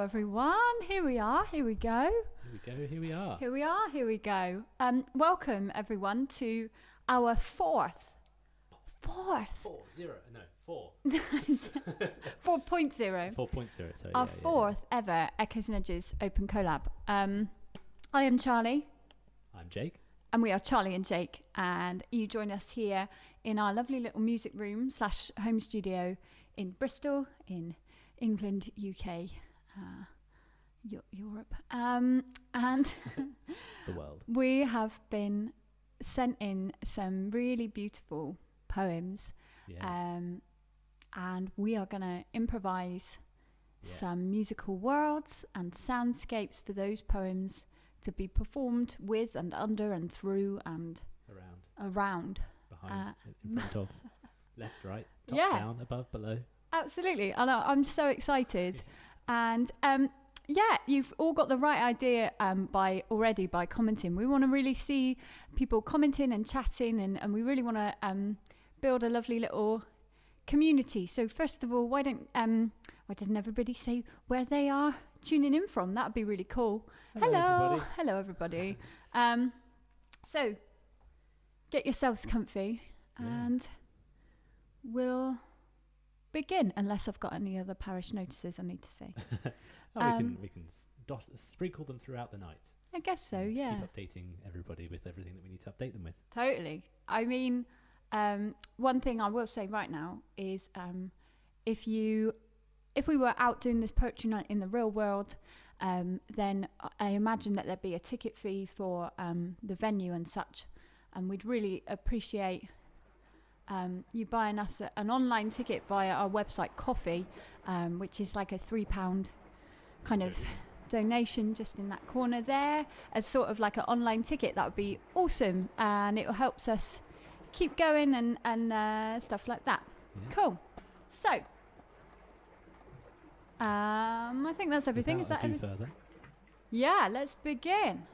everyone. Here we are. Here we go. Here we are. Here we go. Welcome everyone to our fourth. 4.0. 4.0. 4.0, sorry. Our fourth ever Echoes and Edges Open Collab. I am Charlie. I'm Jake. And we are Charlie and Jake. And you join us here in our lovely little music room / home studio in Bristol, in England, UK, Europe. And the world. We have been sent in some really beautiful poems. Yeah. And we are going to improvise some musical worlds and soundscapes for those poems to be performed with and under and through and around. Behind, in front of, left, right, top, down, above, below. Absolutely. I'm so excited. And you've all got the right idea by commenting. We want to really see people commenting and chatting, and we really want to build a lovely little community. So first of all, why doesn't everybody say where they are tuning in from? That would be really cool. Hello everybody. So get yourselves comfy and we'll begin, unless I've got any other parish notices I need to say. We can sprinkle them throughout the night. I guess so, yeah. Keep updating everybody with everything that we need to update them with. Totally. I mean, one thing I will say right now is if we were out doing this poetry night in the real world, then I imagine that there'd be a ticket fee for the venue and such, and we'd really appreciate you buying us an online ticket via our website Coffee, which is like a £3 kind of donation just in that corner there, as sort of like an online ticket. That would be awesome, and it helps us keep going and stuff like that. Yeah. Cool. So I think that's everything. Is that everything? Further. Yeah, let's begin.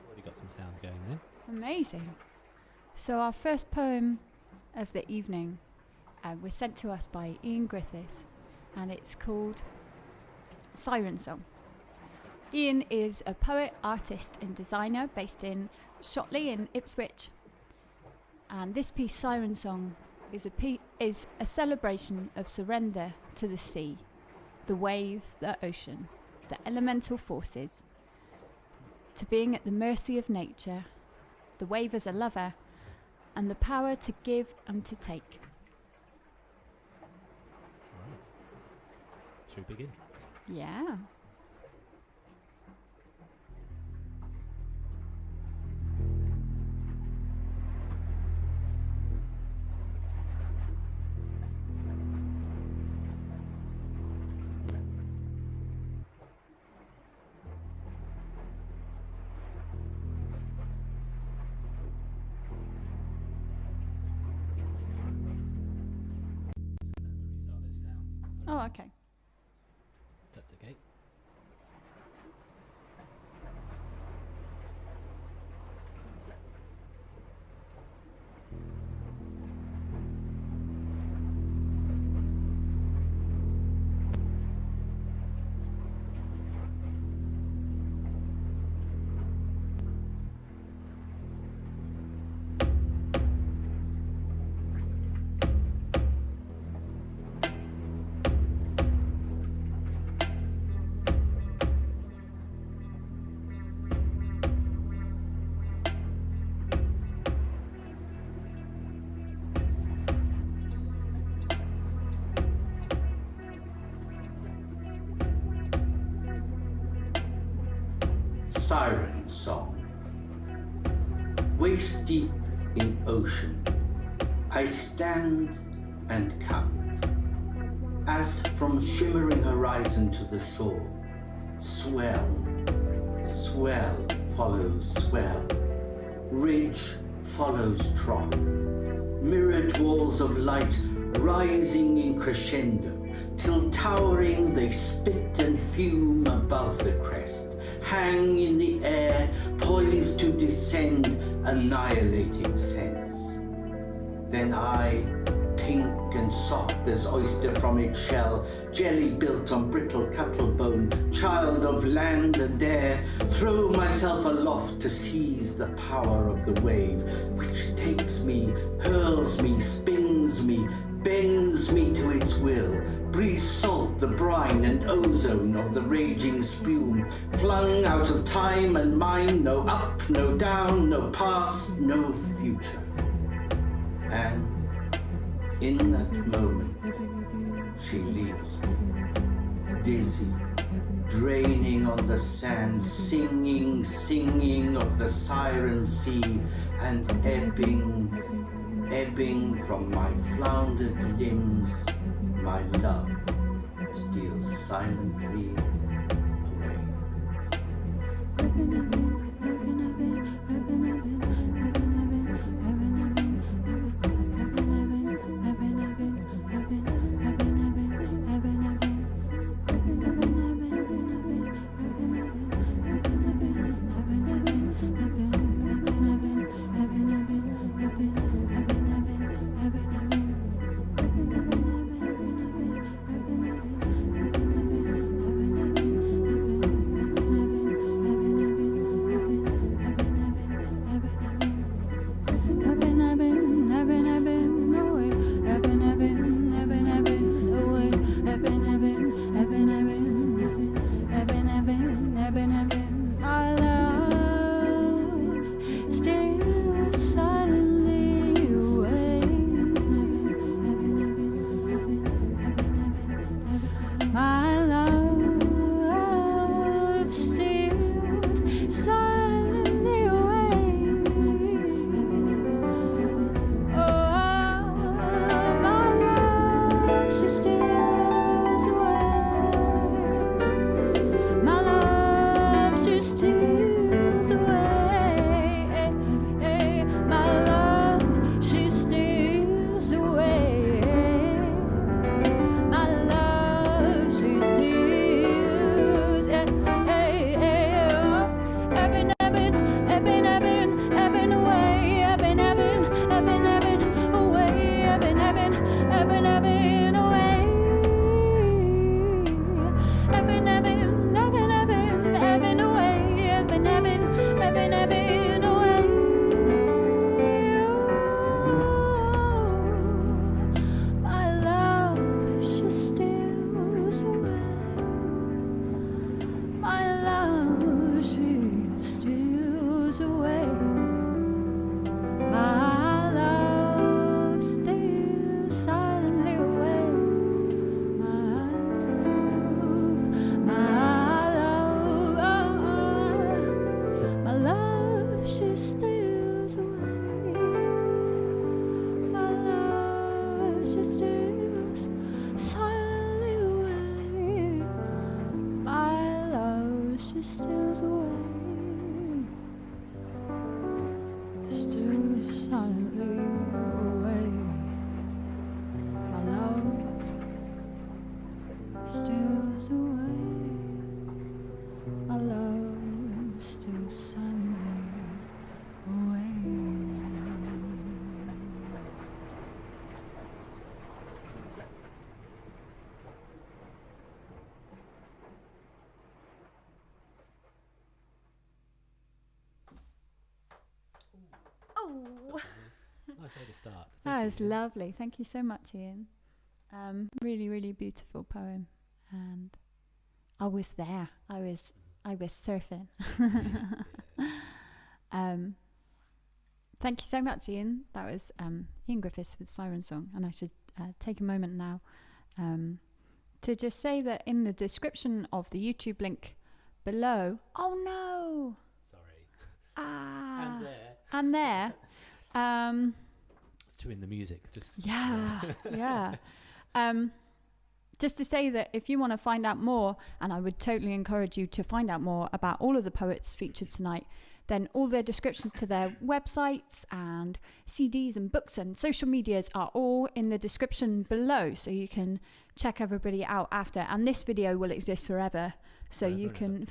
Already got some sounds going there. Amazing. So our first poem of the evening was sent to us by Ian Griffiths, and it's called Siren Song. Ian is a poet, artist and designer based in Shotley in Ipswich, and this piece, Siren Song, is a celebration of surrender to the sea, the wave, the ocean, the elemental forces, to being at the mercy of nature, the wave as a lover, and the power to give and to take. Right. Should we begin? Yeah. Oh, okay. That's okay. Siren Song. Waist deep in ocean, I stand and count, as from shimmering horizon to the shore, swell, swell follows swell, ridge follows trough, mirrored walls of light rising in crescendo, till towering they spit and fume above the crest, hang in the air, poised to descend, annihilating sense. Then I, pink and soft as oyster from its shell, jelly built on brittle cuttlebone, child of land and air, throw myself aloft to seize the power of the wave, which takes me, hurls me, spins me, bends me to its will, breathes salt, the brine and ozone of the raging spume, flung out of time and mind, no up, no down, no past, no future. And in that moment, she leaves me, dizzy, draining on the sand, singing, singing of the Siren sea, and ebbing from my floundered limbs, my love steals silently away. Nice way to start. That was lovely. Thank you so much, Ian. Really, really beautiful poem, and I was there. I was surfing. Thank you so much, Ian. That was Ian Griffiths with Siren Song, and I should take a moment now to just say that in the description of the YouTube link below. Oh no! Sorry. And there. It's to in the music. Just yeah. Just to say that if you want to find out more, and I would totally encourage you to find out more about all of the poets featured tonight, then all their descriptions to their websites and CDs and books and social medias are all in the description below, so you can check everybody out after. And this video will exist forever, so you can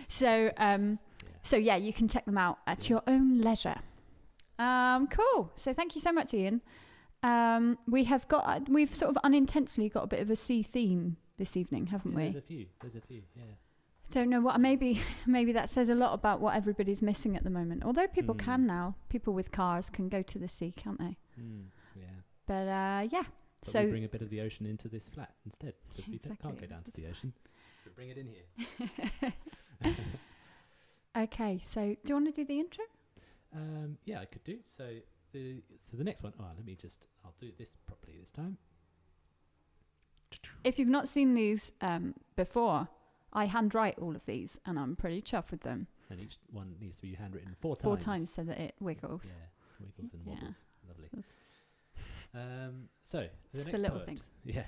so yeah, you can check them out at your own leisure. Cool. So thank you so much, Ian. We've sort of unintentionally got a bit of a sea theme this evening, haven't we? There's a few, yeah. Don't know what. Maybe that says a lot about what everybody's missing at the moment. Although people can now, people with cars can go to the sea, can't they? Yeah. But yeah. But so we bring a bit of the ocean into this flat instead, because we can't go down to the ocean. So bring it in here. Okay. So do you want to do the intro? Yeah, I could do. So the next one. I'll do this properly this time. If you've not seen these before, I handwrite all of these, and I'm pretty chuffed with them. And each one needs to be handwritten 4 times. 4 times so that it wiggles. Yeah, wiggles and wobbles. Lovely. So the it's next the little poet, things. Yeah.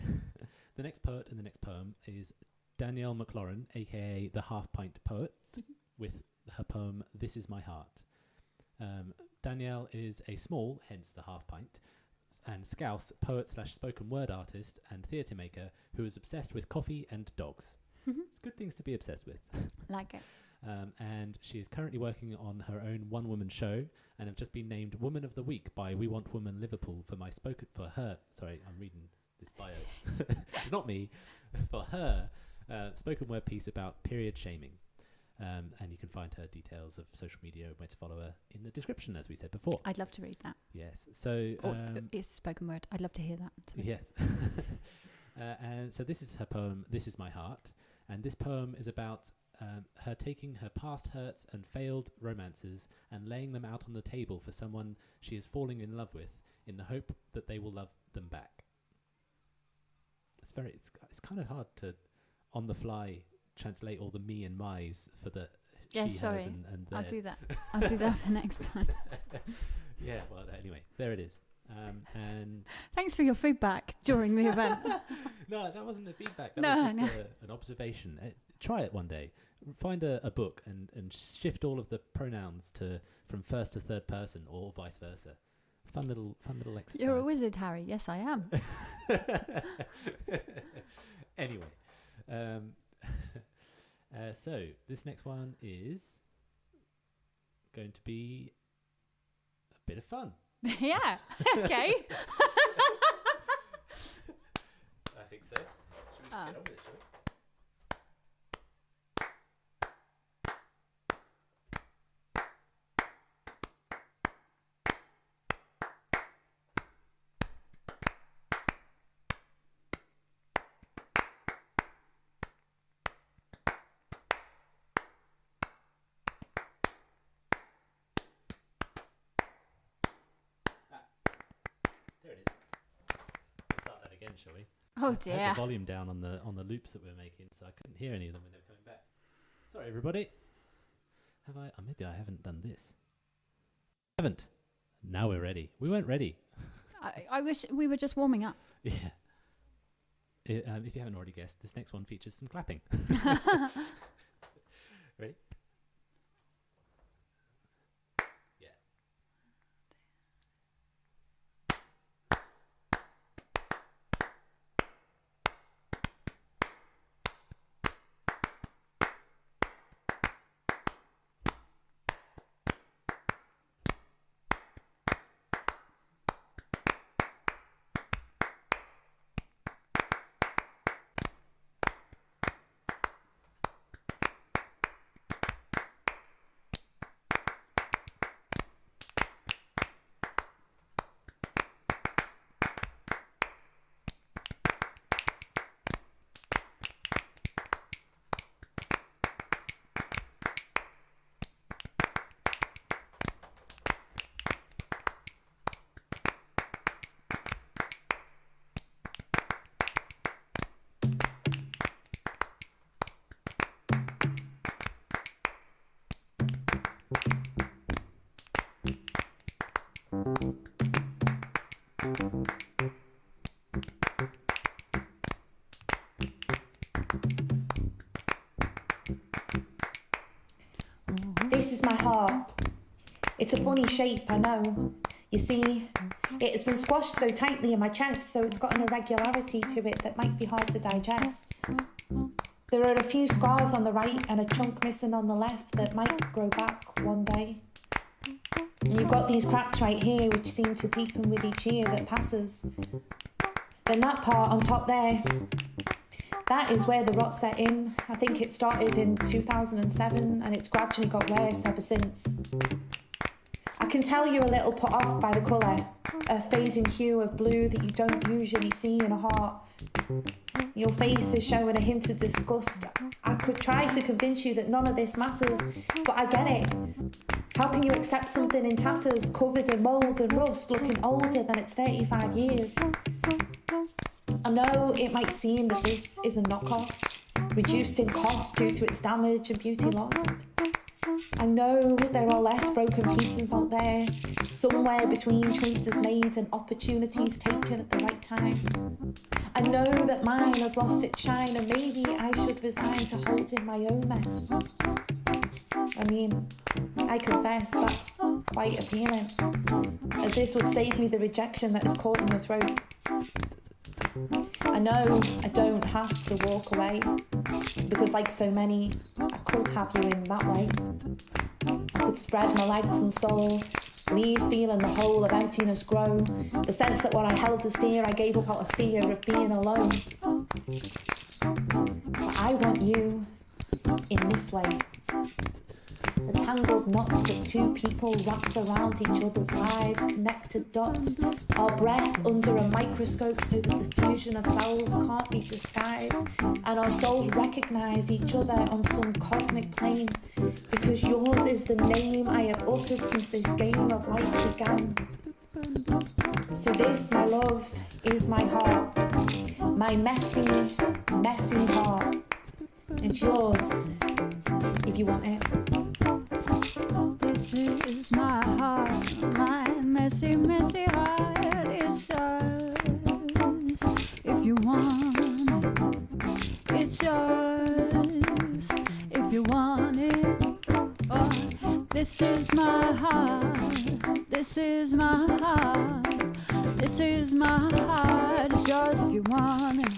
The next poet and the next poem is Danielle McLauren, aka the Half Pint Poet, with her poem "This Is My Heart." Danielle is a small, hence the half pint, and Scouse poet / spoken word artist and theatre maker who is obsessed with coffee and dogs. It's good things to be obsessed with. Like it. And she is currently working on her own one-woman show and have just been named Woman of the Week by We Want Woman Liverpool for her. Sorry, I'm reading this bio. It's not me. For her spoken word piece about period shaming. And you can find her details of social media and where to follow her in the description, as we said before. I'd love to read that. Yes. So it's spoken word. I'd love to hear that. Yes. And so this is her poem, This Is My Heart. And this poem is about her taking her past hurts and failed romances and laying them out on the table for someone she is falling in love with in the hope that they will love them back. It's kind of hard to, on the fly, translate all the me and my's for the hers and I'll theirs. do that. I'll do that for next time. Yeah, well, anyway, there it is. And thanks for your feedback during the event. No, that wasn't the feedback. That was just an observation. Try it one day. Find a book and shift all of the pronouns from first to third person or vice versa. Fun little exercise. You're a wizard, Harry. Yes, I am. Anyway, so this next one is going to be a bit of fun. Yeah. Okay. I think so. Should we just get on with it, shall we? There it is. We'll start that again, shall we? Oh I dear. had the volume down on the loops that we're making, so I couldn't hear any of them when they were coming back. Sorry, everybody. Have I? Maybe I haven't done this. Haven't. Now we're ready. We weren't ready. I wish we were just warming up. Yeah. If you haven't already guessed, this next one features some clapping. Ready? Yeah. This is my heart. It's a funny shape, I know. You see, it has been squashed so tightly in my chest, so it's got an irregularity to it that might be hard to digest. There are a few scars on the right and a chunk missing on the left that might grow back one day. And you've got these cracks right here which seem to deepen with each year that passes. Then that part on top there, that is where the rot set in. I think it started in 2007 and it's gradually got worse ever since. I can tell you're a little put off by the colour, a fading hue of blue that you don't usually see in a heart. Your face is showing a hint of disgust. I could try to convince you that none of this matters, but I get it. How can you accept something in tatters, covered in mould and rust, looking older than it's 35 years? I know it might seem that this is a knockoff, reduced in cost due to its damage and beauty lost. I know there are less broken pieces out there, somewhere between choices made and opportunities taken at the right time. I know that mine has lost its shine and maybe I should resign to holding my own mess. I mean, I confess that's quite appealing, as this would save me the rejection that is caught in your throat. I know I don't have to walk away, because like so many, I could have you in that way. I could spread my legs and soul, leave feeling the whole of emptiness grow, the sense that what I held as dear I gave up out of fear of being alone. But I want you in this way. The tangled knots of two people wrapped around each other's lives, connected dots, our breath under a microscope so that the fusion of cells can't be disguised, and our souls recognise each other on some cosmic plane, because yours is the name I have uttered since this game of life began. So this, my love, is my heart, my messy, messy heart. It's yours, if you want it. This is my heart, my messy, messy heart. It's yours, if you want it. It's yours, if you want it. Oh, this is my heart, this is my heart, this is my heart. It's yours if you want it.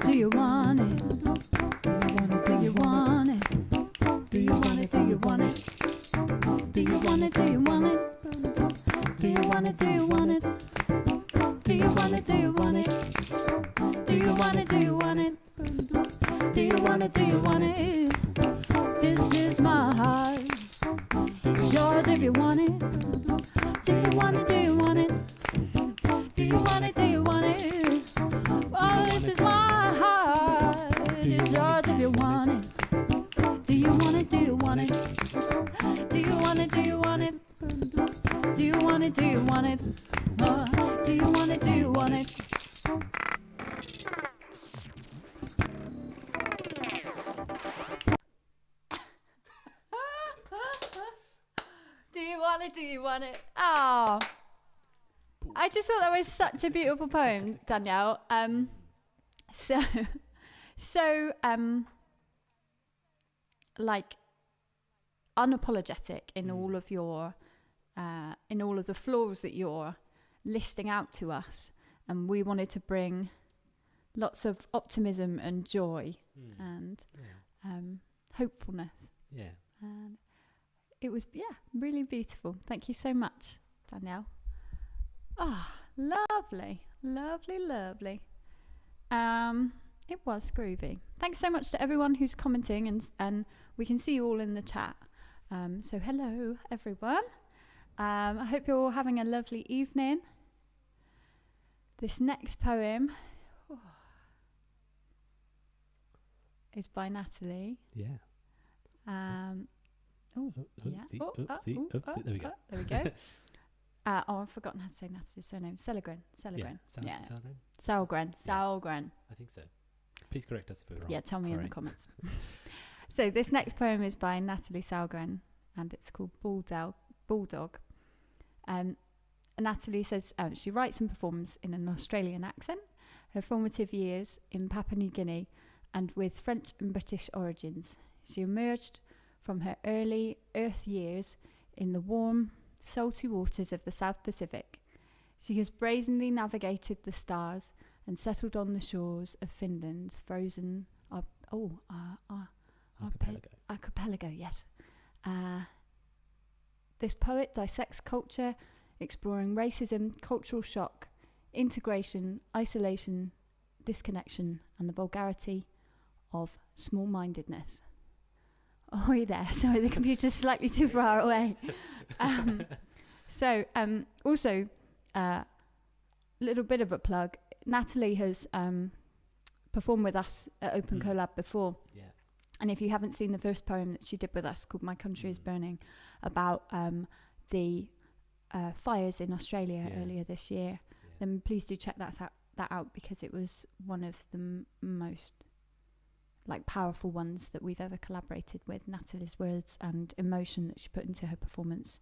Do you want it? Do you want it? Do you want it? Do you want it? Do you want it? Do you want it? Do you want it? Do you want it? Do you want it? Do you want it? Do you want it? Do you want it? Do you want it? Do you want it? This is my heart. It's yours if you want it. Do you want it? Do you want it? Do you want it? Do you want it? Oh, this is my heart. It's yours if you want it. Do you want it? Do you want it? Do you want it? Do you want it? Do you want it? Do you want it? Do you want it? Do you want it? Do you want it? Do you want it? Oh, I just thought that was such a beautiful poem, Danielle. So like unapologetic in all of your in all of the flaws that you're listing out to us, and we wanted to bring lots of optimism and joy and hopefulness. Yeah. And it was really beautiful. Thank you so much, Danielle. Lovely, lovely, lovely. It was groovy. Thanks so much to everyone who's commenting, and we can see you all in the chat. So hello, everyone. I hope you're all having a lovely evening. This next poem is by Nathalie. Yeah. Oopsie, there we go. There we go. I've forgotten how to say Natalie's surname. Sallegren. Sallegren. Sallegren. I think so. Please correct us if we're wrong. Yeah, tell me in the comments. So this next poem is by Nathalie Sallegren, and it's called Bulldog. Nathalie says she writes and performs in an Australian accent. Her formative years in Papua New Guinea and with French and British origins. She emerged from her early Earth years in the warm, salty waters of the South Pacific. She has brazenly navigated the stars and settled on the shores of Finland's frozen archipelago. Yes. This poet dissects culture, exploring racism, cultural shock, integration, isolation, disconnection, and the vulgarity of small-mindedness. Oh, are you there? Sorry, the computer's slightly too far away. Also, little bit of a plug. Nathalie has performed with us at Open Collab before. Yeah. And if you haven't seen the first poem that she did with us called My Country is Burning, about the fires in Australia earlier this year, then please do check that out because it was one of the most powerful ones that we've ever collaborated with. Nathalie's words and emotion that she put into her performance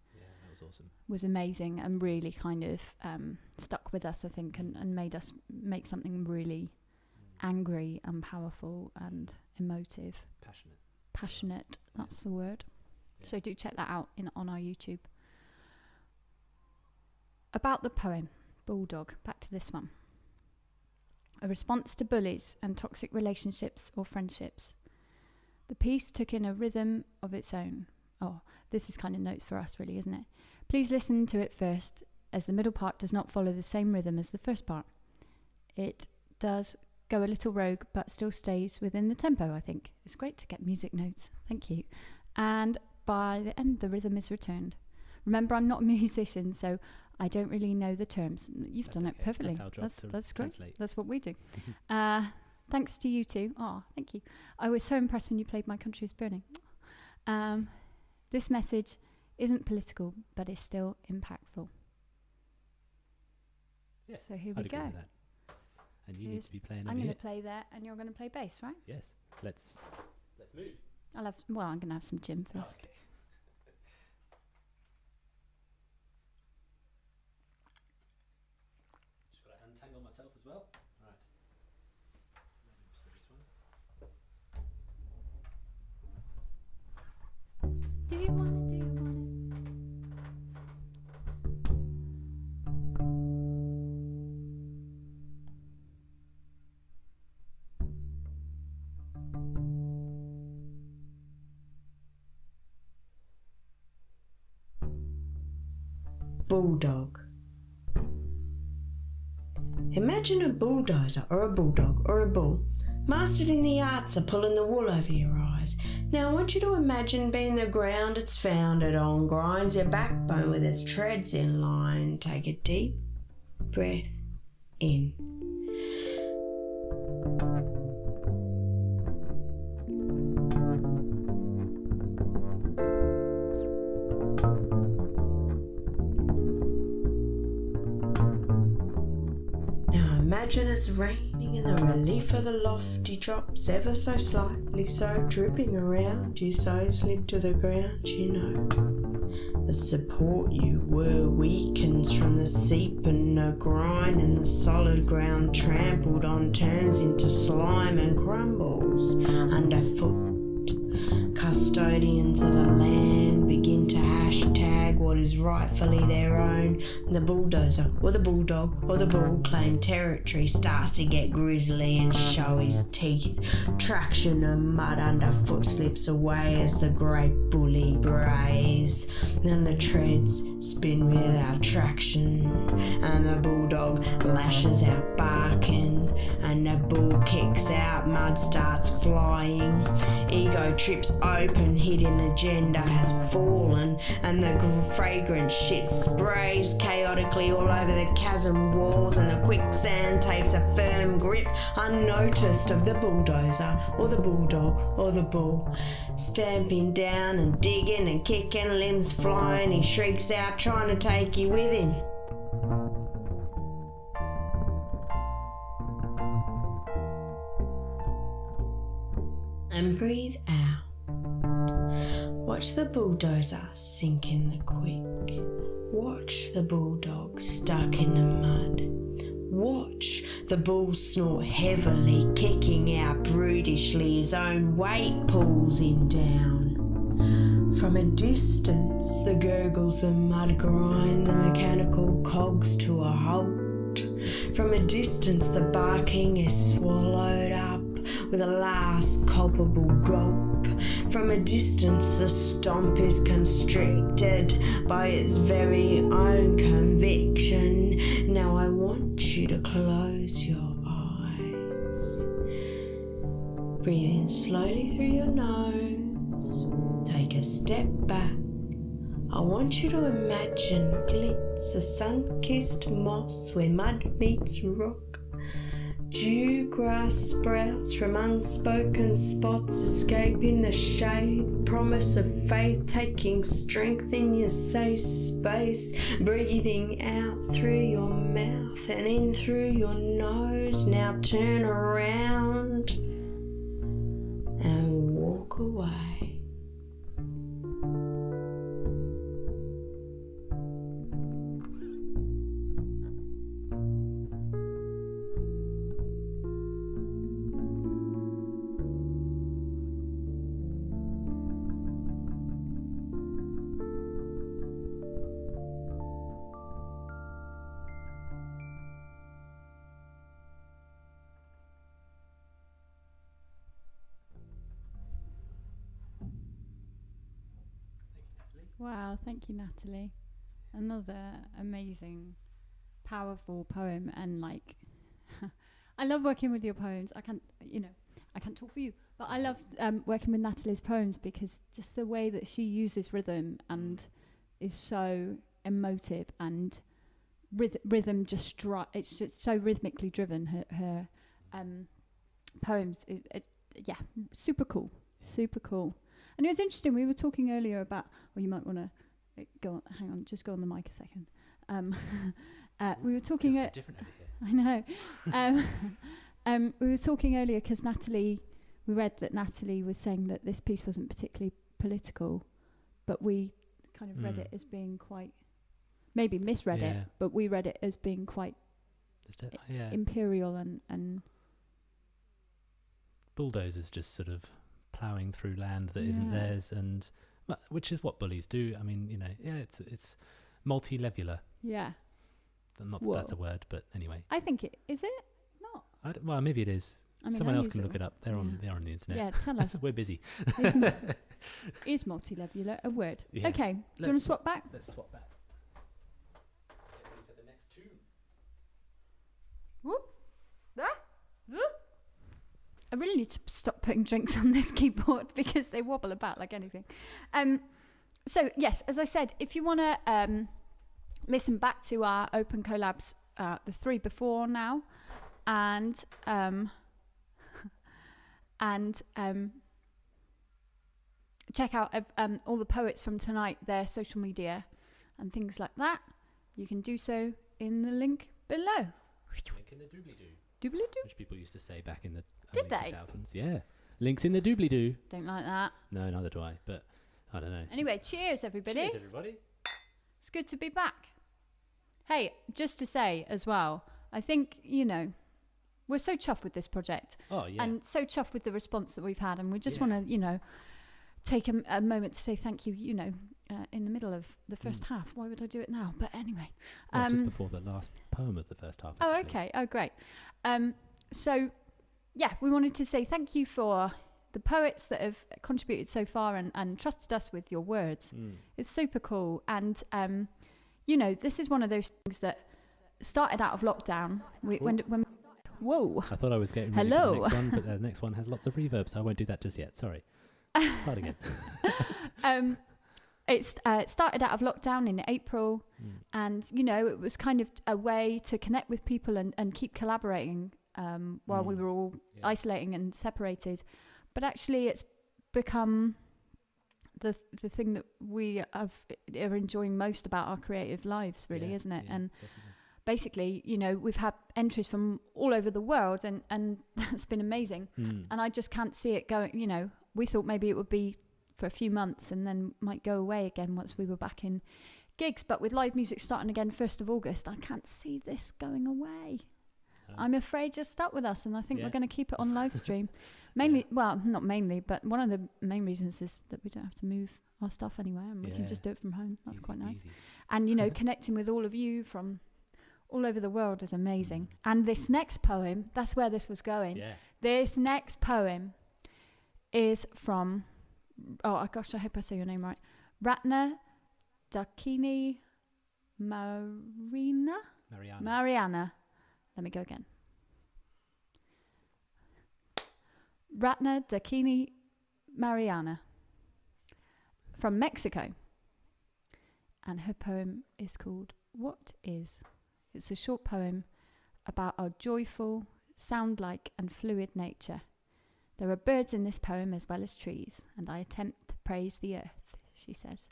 Awesome. Was amazing and really kind of stuck with us, I think, and made us make something really angry and powerful and emotive. Passionate, that's the word. Yeah. So do check that out on our YouTube. About the poem, Bulldog, back to this one. A response to bullies and toxic relationships or friendships. The piece took in a rhythm of its own. Oh, this is kind of notes for us, really, isn't it? Please listen to it first, as the middle part does not follow the same rhythm as the first part. It does go a little rogue, but still stays within the tempo, I think. It's great to get music notes. Thank you. And by the end, the rhythm is returned. Remember, I'm not a musician, so I don't really know the terms. You've done it perfectly. That's great. Translate. That's what we do. Thanks to you two. Oh, thank you. I was so impressed when you played My Country is Burning. This message isn't political, but is still impactful. Yeah, so here I'd we go. Agree with that. And you need to be playing. I'm going to play there, and you're going to play bass, right? Yes. Let's move. I'm going to have some gin first. Oh, okay. Should I untangle myself as well? All right. Just do this one. Do you want it? Do you want it? Bulldog. Imagine a bulldozer or a bulldog or a bull, mastered in the arts of pulling the wool over your eyes. Now I want you to imagine being the ground it's founded on, grinds your backbone with its treads in line. Take a deep breath in. Imagine it's raining and the relief of the lofty drops ever so slightly, so dripping around you, so slid to the ground, you know. The support you were weakens from the seep and the grind, and the solid ground trampled on turns into slime and crumbles underfoot. Custodians of the land begin to hashtag what is rightfully their own. The bulldozer or the bulldog or the bull claim territory starts to get grisly and show his teeth. Traction and mud underfoot slips away as the great bully brays, and the treads spin without traction, and the bulldog lashes out barking, and the bull kicks out, mud starts flying, ego trips open, hidden agenda has fallen, and the fragrant shit sprays chaotically all over the chasm walls, and the quicksand takes a firm grip unnoticed of the bulldozer or the bulldog or the bull, stamping down and digging and kicking, limbs flying, he shrieks out trying to take you with him. And breathe out. Watch the bulldozer sink in the quick. Watch the bulldog stuck in the mud. Watch the bull snort heavily, kicking out brutishly, his own weight pulls him down. From a distance, the gurgles of mud grind the mechanical cogs to a halt. From a distance, the barking is swallowed up with a last culpable gulp. From a distance, the stomp is constricted by its very own conviction. Now I want you to close your eyes. Breathe in slowly through your nose. Take a step back. I want you to imagine glitz of sun-kissed moss where mud meets rock. Dew grass sprouts from unspoken spots, escaping the shade. Promise of faith taking strength in your safe space. Breathing out through your mouth and in through your nose. Now turn around and walk away. Wow, thank you, Nathalie. Another amazing, powerful poem, and like, I love working with your poems. I can't talk for you, but I love working with Nathalie's poems because just the way that she uses rhythm and is so emotive and rhythm just it's just so rhythmically driven. Her poems, yeah, super cool. And it was interesting, we were talking earlier about, well, you might want to go on the mic a second. We were talking... so different over here. I know. We were talking earlier because we read that Nathalie was saying that this piece wasn't particularly political, but we kind of read it as being quite, maybe misread it, but we read it as being quite imperial and... Bulldozers just sort of ploughing through land that isn't theirs, and which is what bullies do. I mean, it's multi-levular. Yeah. Not that that's a word, but anyway. I think it is. It not? Well, maybe it is. I mean, someone else can look it up. They're on the internet. Yeah, tell us. We're busy. Is multi-levular a word? Yeah. Okay. Do you want to swap back? Let's swap back. Get ready for the next tune. Whoop. I really need to stop putting drinks on this keyboard because they wobble about like anything. So yes, as I said, if you want to listen back to our Open Collabs, the 3 before now, and check out all the poets from tonight, their social media and things like that, you can do so in the link below. Link in the doobly-doo. Doobly-doo? Which people used to say back in the Did early they? 2000s. Yeah. Links in the doobly-doo. Don't like that. No, neither do I, but I don't know. Anyway, cheers, everybody. Cheers, everybody. It's good to be back. Hey, just to say as well, I think, we're so chuffed with this project. Oh, yeah. And so chuffed with the response that we've had. And we just want to, take a moment to say thank you, in the middle of the first half. Why would I do it now? But anyway. Well, just before the last poem of the first half. Oh, okay. Oh, great. So, yeah, we wanted to say thank you for the poets that have contributed so far and trusted us with your words. It's super cool. And, this is one of those things that started out of lockdown. Whoa. I thought I was getting ready for the next one, but the next one has lots of reverb, so I won't do that just yet. Sorry. Start again. It started out of lockdown in April, and it was kind of a way to connect with people and keep collaborating while we were all isolating and separated. But actually, it's become the thing that we are enjoying most about our creative lives, really, isn't it? And basically, we've had entries from all over the world, and that's been amazing. And I just can't see it going. We thought maybe it would be for a few months and then might go away again once we were back in gigs. But with live music starting again 1st of August, I can't see this going away. I'm afraid you're stuck with us, and I think we're going to keep it on live stream. Mainly, well, not mainly, but one of the main reasons is that we don't have to move our stuff anywhere, and we can just do it from home. That's quite nice. Easy. And, connecting with all of you from all over the world is amazing. And this next poem, that's where this was going. This next poem is from, oh gosh, I hope I say your name right. Ratna, Dakini, Mariana. Let me go again. Ratna, Dakini, Mariana, from Mexico. And her poem is called What Is? It's a short poem about our joyful, sound-like and fluid nature. There are birds in this poem as well as trees, and I attempt to praise the earth, she says.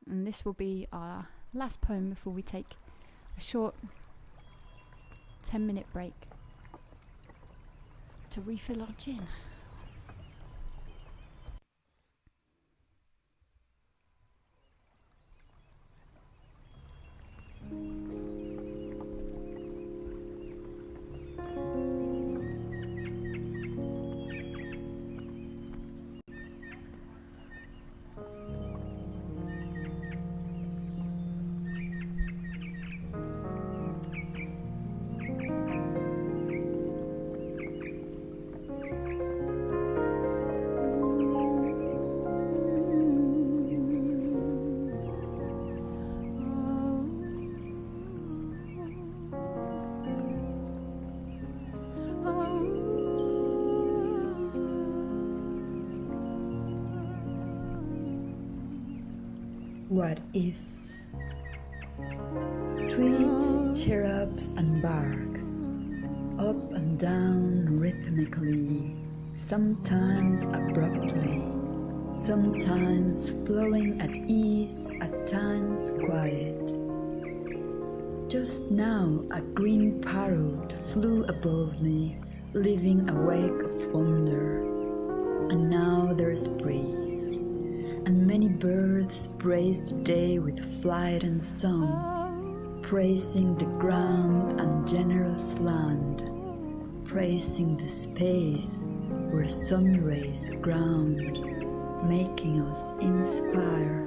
And this will be our last poem before we take a short 10-minute break to refill our gin. What is? Tweets, chirrups and barks, up and down rhythmically, sometimes abruptly, sometimes flowing at ease, at times quiet. Just now a green parrot flew above me, leaving a wake of wonder, and now there's breeze. And many birds praise the day with flight and song, praising the ground and generous land, praising the space where sun rays ground, making us inspire.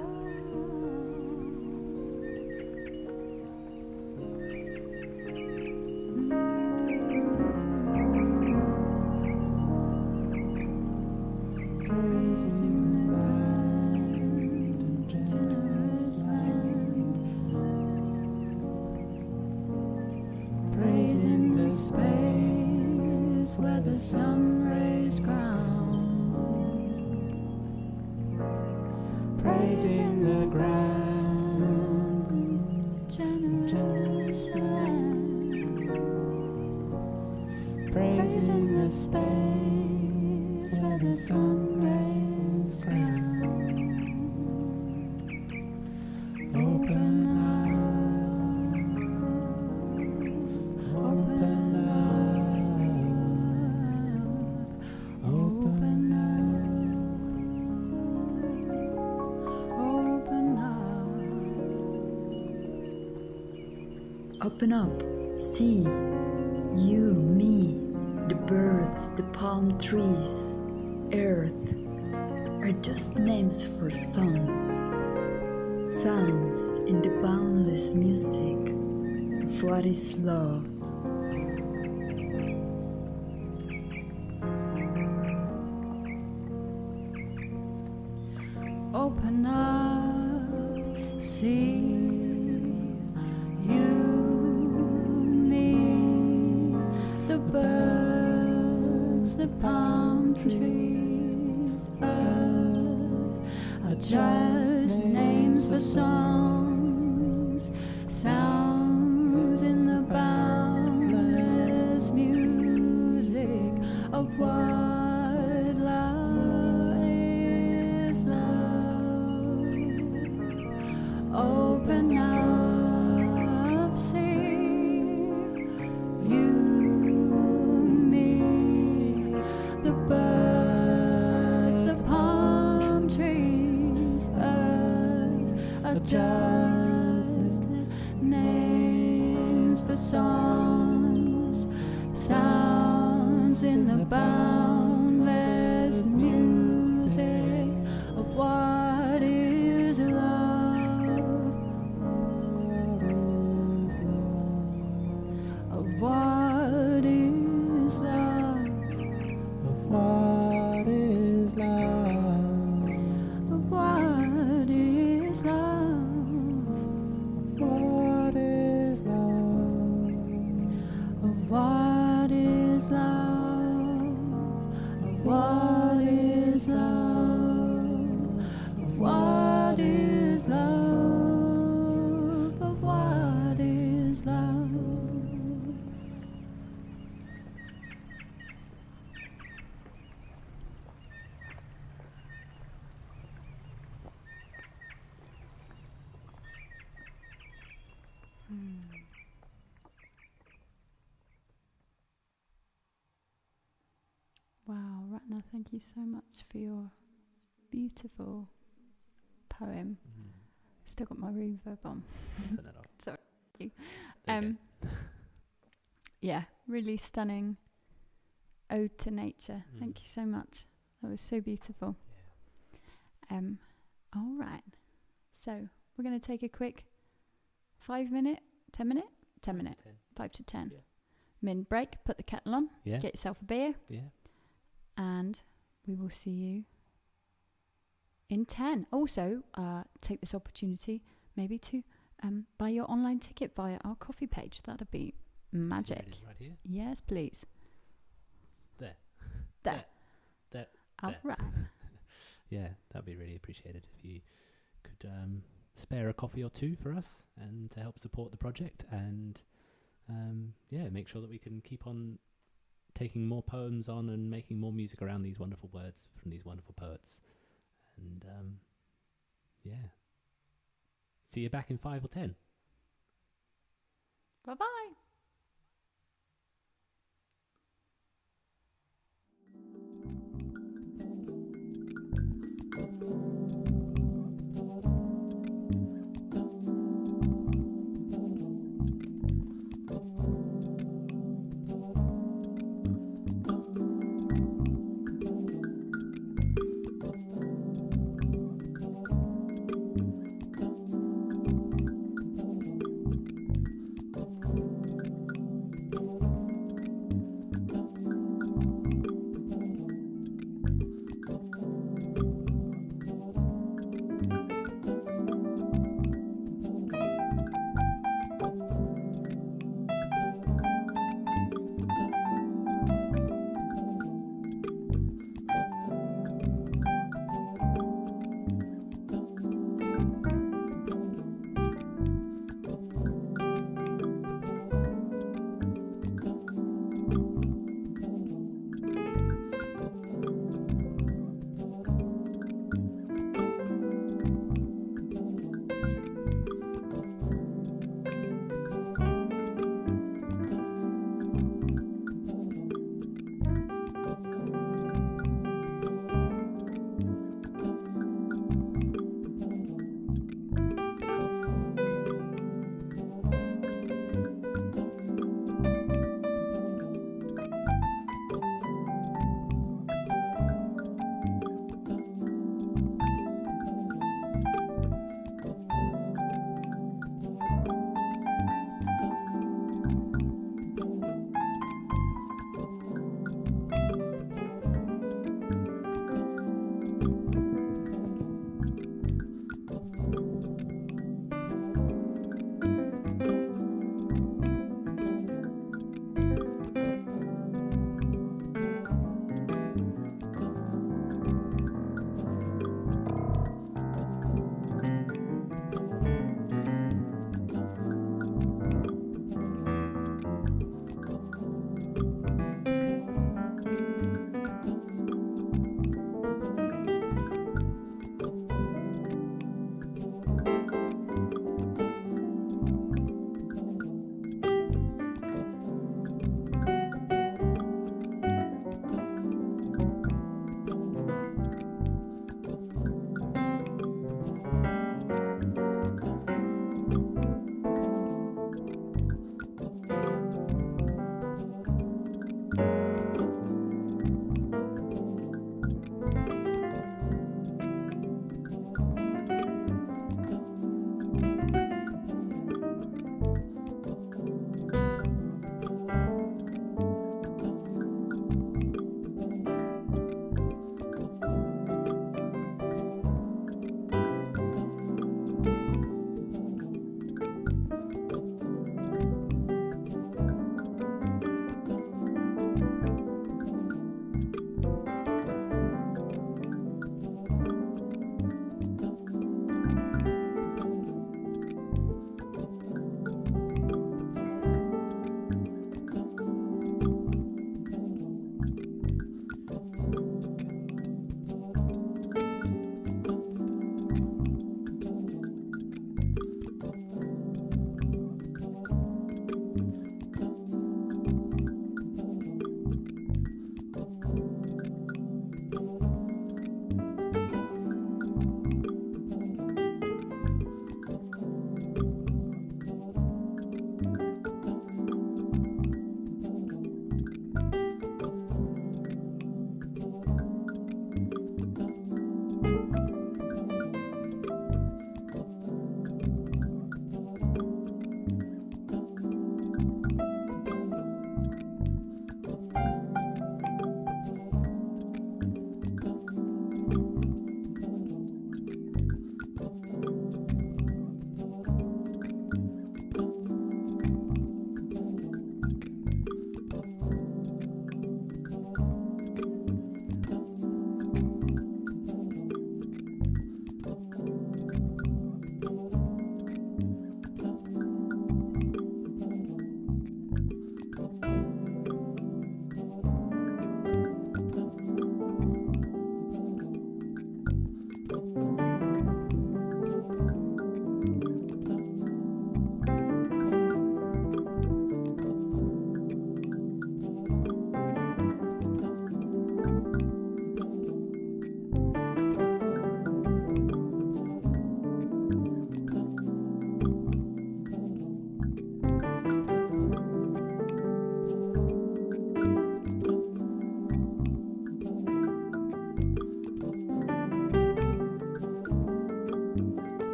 Open up, see, you, me, the birds, the palm trees, earth, are just names for songs, sounds in the boundless music of what is love. Open up, see. Palm trees, earth are just names for songs, sounds in the boundless music of what love is love. Open up, see. The birds, the palm trees, earth are just names for songs, sounds in the boundless music of what is love, of what is love. love? But what is love? Wow, Ratna, thank you so much for your beautiful poem. Still got my reverb on. Turn it off. Sorry. There you Yeah, really stunning ode to nature. Thank you so much. That was so beautiful. All right. So we're going to take a quick 5 minute, 10 minute, 10 minute, 5 to 10 minute break. Put the kettle on. Yeah. Get yourself a beer. Yeah. And we will see you in 10. Also, take this opportunity maybe to buy your online ticket via our coffee page. That'd be magic. Right here. Yes, please. There. There. There. All right. Yeah, that'd be really appreciated if you could spare a coffee or two for us and to help support the project and make sure that we can keep on taking more poems on and making more music around these wonderful words from these wonderful poets. And see you back in 5 or 10. Bye-bye.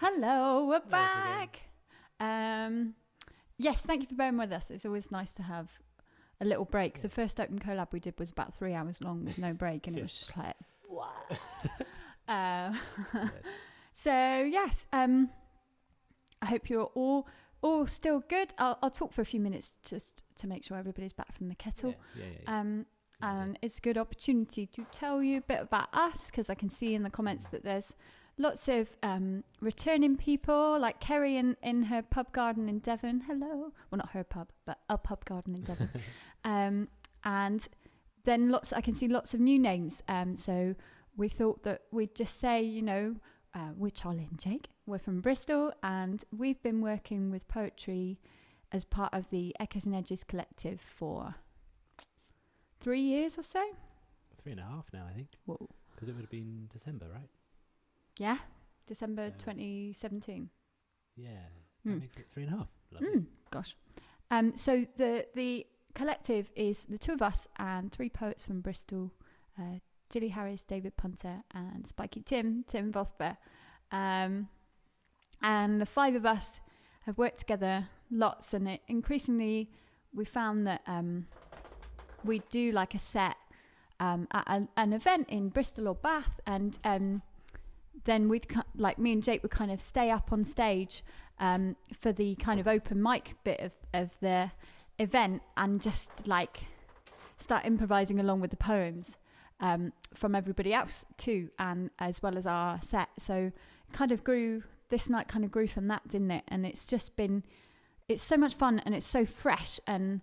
Hello, we're Hello back. Yes, thank you for bearing with us. It's always nice to have a little break. Yeah. The first open collab we did was about 3 hours long with no break, and it was just like, what? So yes, I hope you're all still good. I'll talk for a few minutes just to make sure everybody's back from the kettle. And it's a good opportunity to tell you a bit about us, because I can see in the comments that there's lots of returning people, like Kerry in her pub garden in Devon. Hello. Well, not her pub, but a pub garden in Devon. And then I can see lots of new names. So we thought that we'd just say, we're Charlie and Jake. We're from Bristol, and we've been working with poetry as part of the Echoes and Edges collective for 3 years or so. 3.5 now, I think. Whoa. Because it would have been December, right? Yeah, December So- 2017. Yeah. That makes it 3.5. Lovely. Gosh. So the collective is the two of us and 3 poets from Bristol, Gillie, Harries, David Punter, and Spiky Tim Vosper. And the 5 of us have worked together lots, and increasingly we found that we do like a set at an event in Bristol or Bath, and then we'd me and Jake would kind of stay up on stage for the kind of open mic bit of the event, and just like start improvising along with the poems from everybody else too, and as well as our set. So this night kind of grew from that, didn't it? And it's so much fun, and it's so fresh, and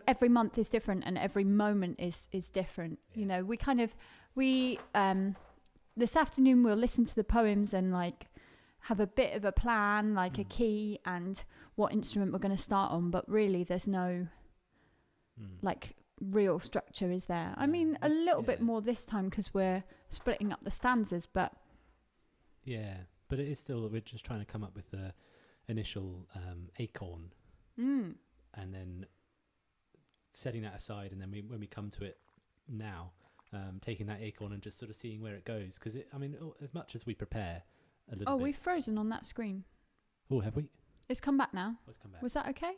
every month is different, and every moment is different. Yeah. We this afternoon we'll listen to the poems and like have a bit of a plan, like a key and what instrument we're going to start on, but really there's no like real structure, is there? I mean, a little bit more this time because we're splitting up the stanzas, but but it is still, we're just trying to come up with the initial acorn, mm. and then setting that aside, and then when we come to it now, taking that acorn and just sort of seeing where it goes, because as much as we prepare a little bit. We've frozen on that screen. Oh, have we? It's come back now. Let's come back. Was that okay?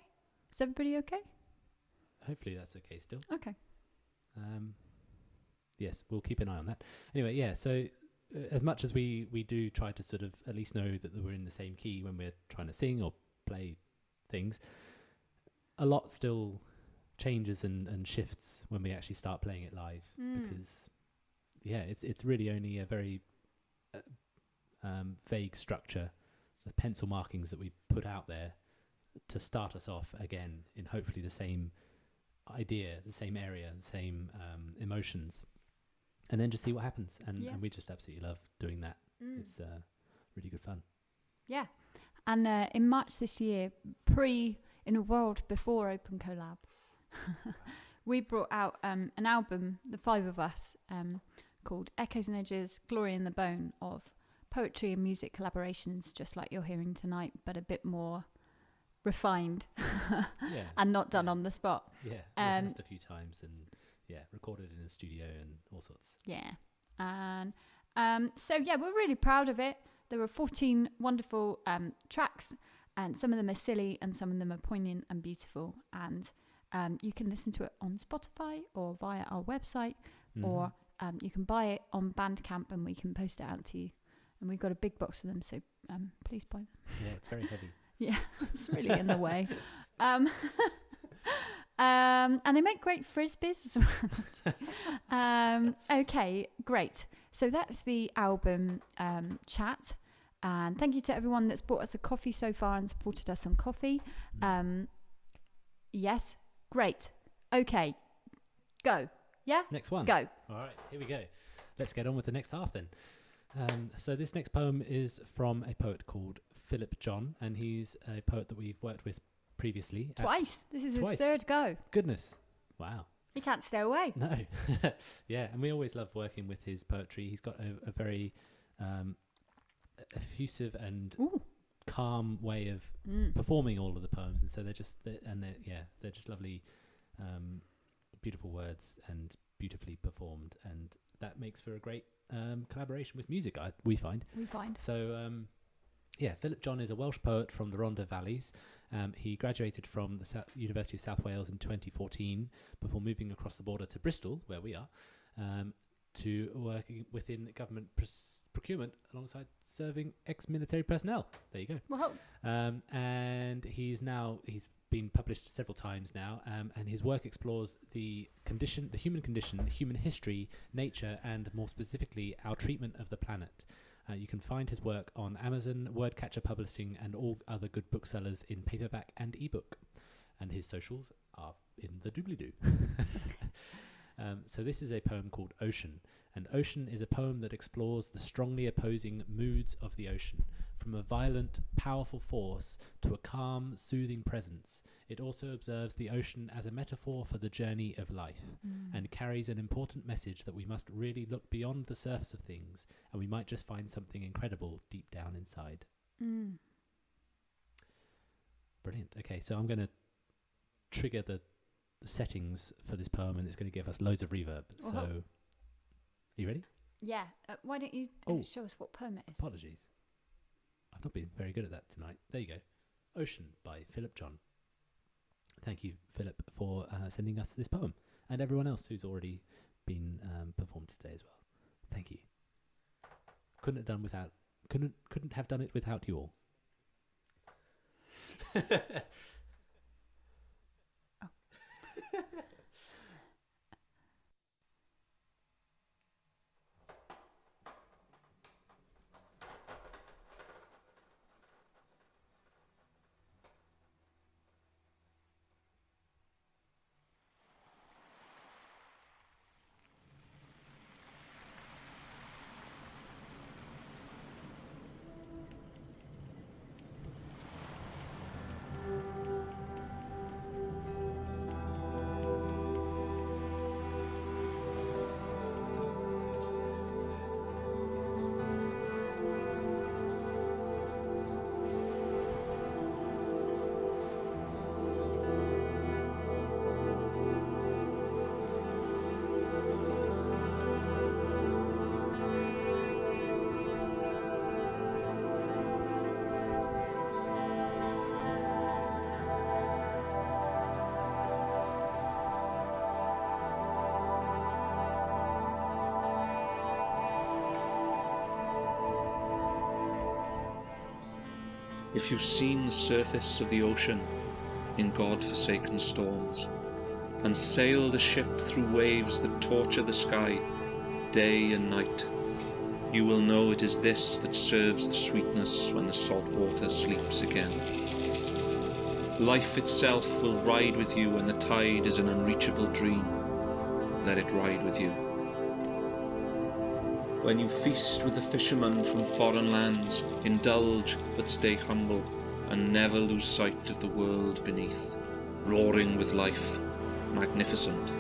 Is everybody okay? Hopefully that's okay still. Okay. Yes, we'll keep an eye on that. Anyway, yeah, so as much as we do try to sort of at least know that we're in the same key when we're trying to sing or play things, a lot still changes and shifts when we actually start playing it live, because it's really only a very vague structure, the pencil markings that we put out there to start us off again in hopefully the same idea, the same area, the same emotions, and then just see what happens. And we just absolutely love doing that. It's really good fun. Yeah. And in March this year, in a world before Open Collab, we brought out an album, the 5 of us, called Echoes and Edges, Glory in the Bone, of poetry and music collaborations, just like you're hearing tonight, but a bit more refined and not done on the spot. Rehearsed a few times and recorded in a studio and all sorts. And so we're really proud of it. There were 14 wonderful tracks, and some of them are silly and some of them are poignant and beautiful, and you can listen to it on Spotify or via our website, or you can buy it on Bandcamp and we can post it out to you, and we've got a big box of them, so please buy them. It's very heavy. It's really in the way. And they make great frisbees as well. Okay, great. So that's the album chat. And thank you to everyone that's bought us a coffee so far and supported us on coffee. Yes, great. Okay, go. Yeah? Next one. Go. All right, here we go. Let's get on with the next half then. So this next poem is from a poet called Philip John, and he's a poet that we've worked with previously. Twice. This is his Twice. 3rd go. Goodness. Wow. He can't stay away. No. And we always love working with his poetry. He's got a very effusive and calm way of performing all of the poems, and so they're just lovely, beautiful words and beautifully performed, and that makes for a great collaboration with music. We find. We find. So Yeah, Philip John is a Welsh poet from the Rhondda Valleys. He graduated from the University of South Wales in 2014 before moving across the border to Bristol, where we are, to working within government procurement alongside serving ex-military personnel. There you go. Whoa. And he's been published several times now, and his work explores the human condition, human history, nature, and more specifically, our treatment of the planet. You can find his work on Amazon, Wordcatcher Publishing, and all other good booksellers in paperback and ebook. And his socials are in the doobly-doo. So this is a poem called Ocean. And Ocean is a poem that explores the strongly opposing moods of the ocean. From a violent, powerful force to a calm, soothing presence. It also observes the ocean as a metaphor for the journey of life and carries an important message that we must really look beyond the surface of things and we might just find something incredible deep down inside. Brilliant. Okay, so I'm going to trigger the settings for this poem and it's going to give us loads of reverb. So, are you ready? Yeah. Why don't you show us what poem it is? Apologies. I've not been very good at that tonight. There you go. Ocean by Philip John. Thank you, Philip, for sending us this poem and everyone else who's already been performed today as well. Thank you. Couldn't have done it without you all. If you've seen the surface of the ocean in God-forsaken storms, and sailed a ship through waves that torture the sky, day and night, you will know it is this that serves the sweetness when the salt water sleeps again. Life itself will ride with you when the tide is an unreachable dream. Let it ride with you. When you feast with the fishermen from foreign lands, indulge but stay humble, and never lose sight of the world beneath, roaring with life, magnificent.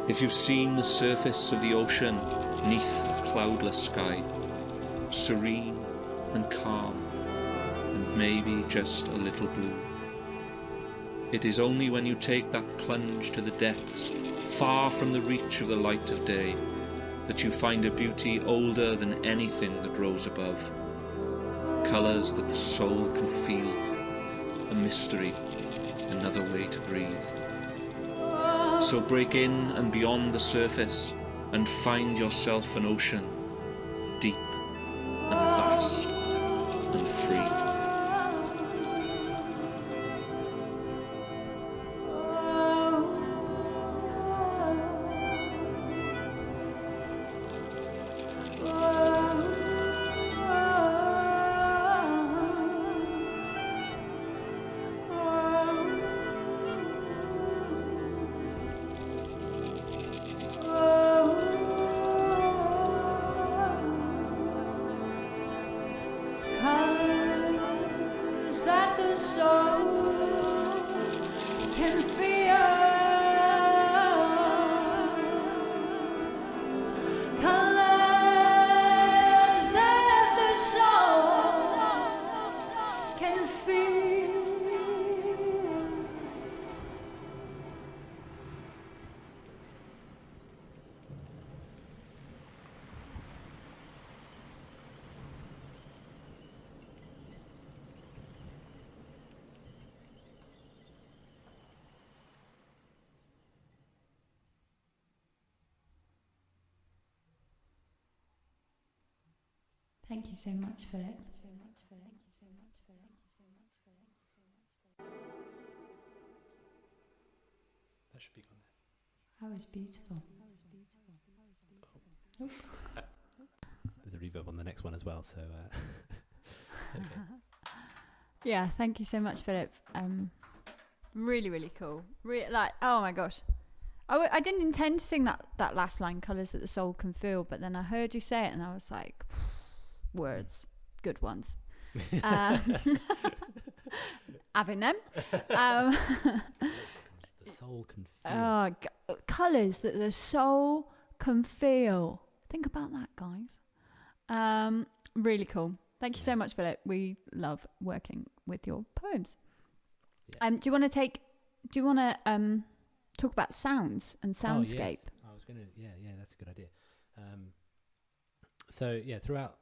If you've seen the surface of the ocean neath a cloudless sky, serene and calm, and maybe just a little blue, it is only when you take that plunge to the depths, far from the reach of the light of day, that you find a beauty older than anything that rose above, colours that the soul can feel, a mystery, another way to breathe. So break in and beyond the surface and find yourself an ocean, deep and vast and free. can feel colors that the soul can feel. Thank you so much, Philip. That should be on there. That was beautiful. There's a reverb on the next one as well, so okay. Yeah, thank you so much, Philip. Really, really cool. Oh my gosh. I didn't intend to sing that last line, colours that the soul can feel, but then I heard you say it and I was like, words, good ones. Having them. The soul can feel. Colours that the soul can feel. Think about that, guys. Really cool. Thank you so much, Philip. We love working with your poems. Yeah. Do you want to talk about sounds and soundscape? Oh, yes. I was gonna. Yeah, that's a good idea. So yeah, throughout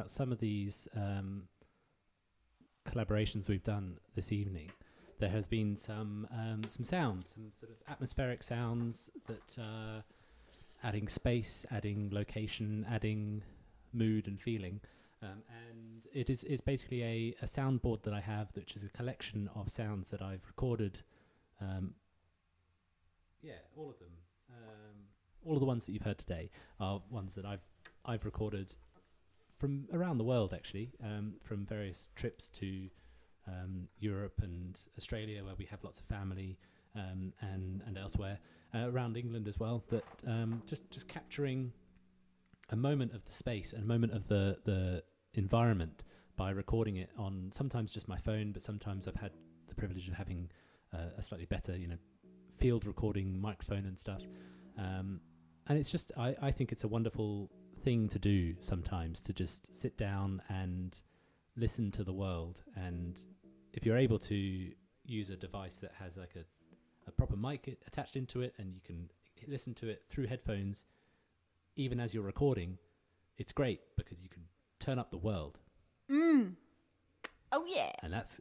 some of these collaborations we've done this evening, there has been some sounds, some sort of atmospheric sounds that adding space, adding location, adding mood and feeling. And it's basically a soundboard that I have, which is a collection of sounds that I've recorded. All of them. All of the ones that you've heard today are ones that I've recorded from around the world, actually, from various trips to Europe and Australia, where we have lots of family, and elsewhere, around England as well. That just capturing a moment of the space and a moment of the environment by recording it on sometimes just my phone, but sometimes I've had the privilege of having a slightly better, field recording microphone and stuff. And it's just, I think it's a wonderful thing to do sometimes, to just sit down and listen to the world. And if you're able to use a device that has like a proper mic attached into it, and you can listen to it through headphones, even as you're recording, it's great because you can turn up the world. Oh yeah. And that's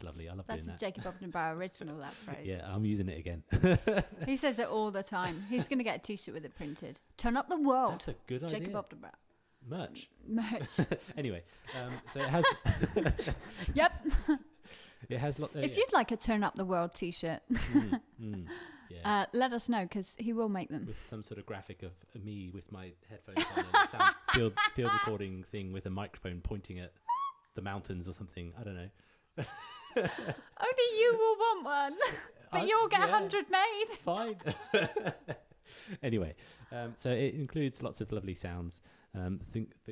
lovely. I love doing that. That's a Jacob Oppenbauer original, that phrase. Yeah, I'm using it again. He says it all the time. He's going to get a t-shirt with it printed. Turn up the world. That's a good idea. Jacob Oppenbauer. Merch. Anyway, so it has... Yep. It has if you'd like a Turn Up the World t-shirt, yeah. let us know, because he will make them. With some sort of graphic of me with my headphones on and a sound field recording thing with a microphone pointing at the mountains or something. I don't know. Only you will want one, but you'll get 100 made. Fine. Anyway, so it includes lots of lovely sounds. Think for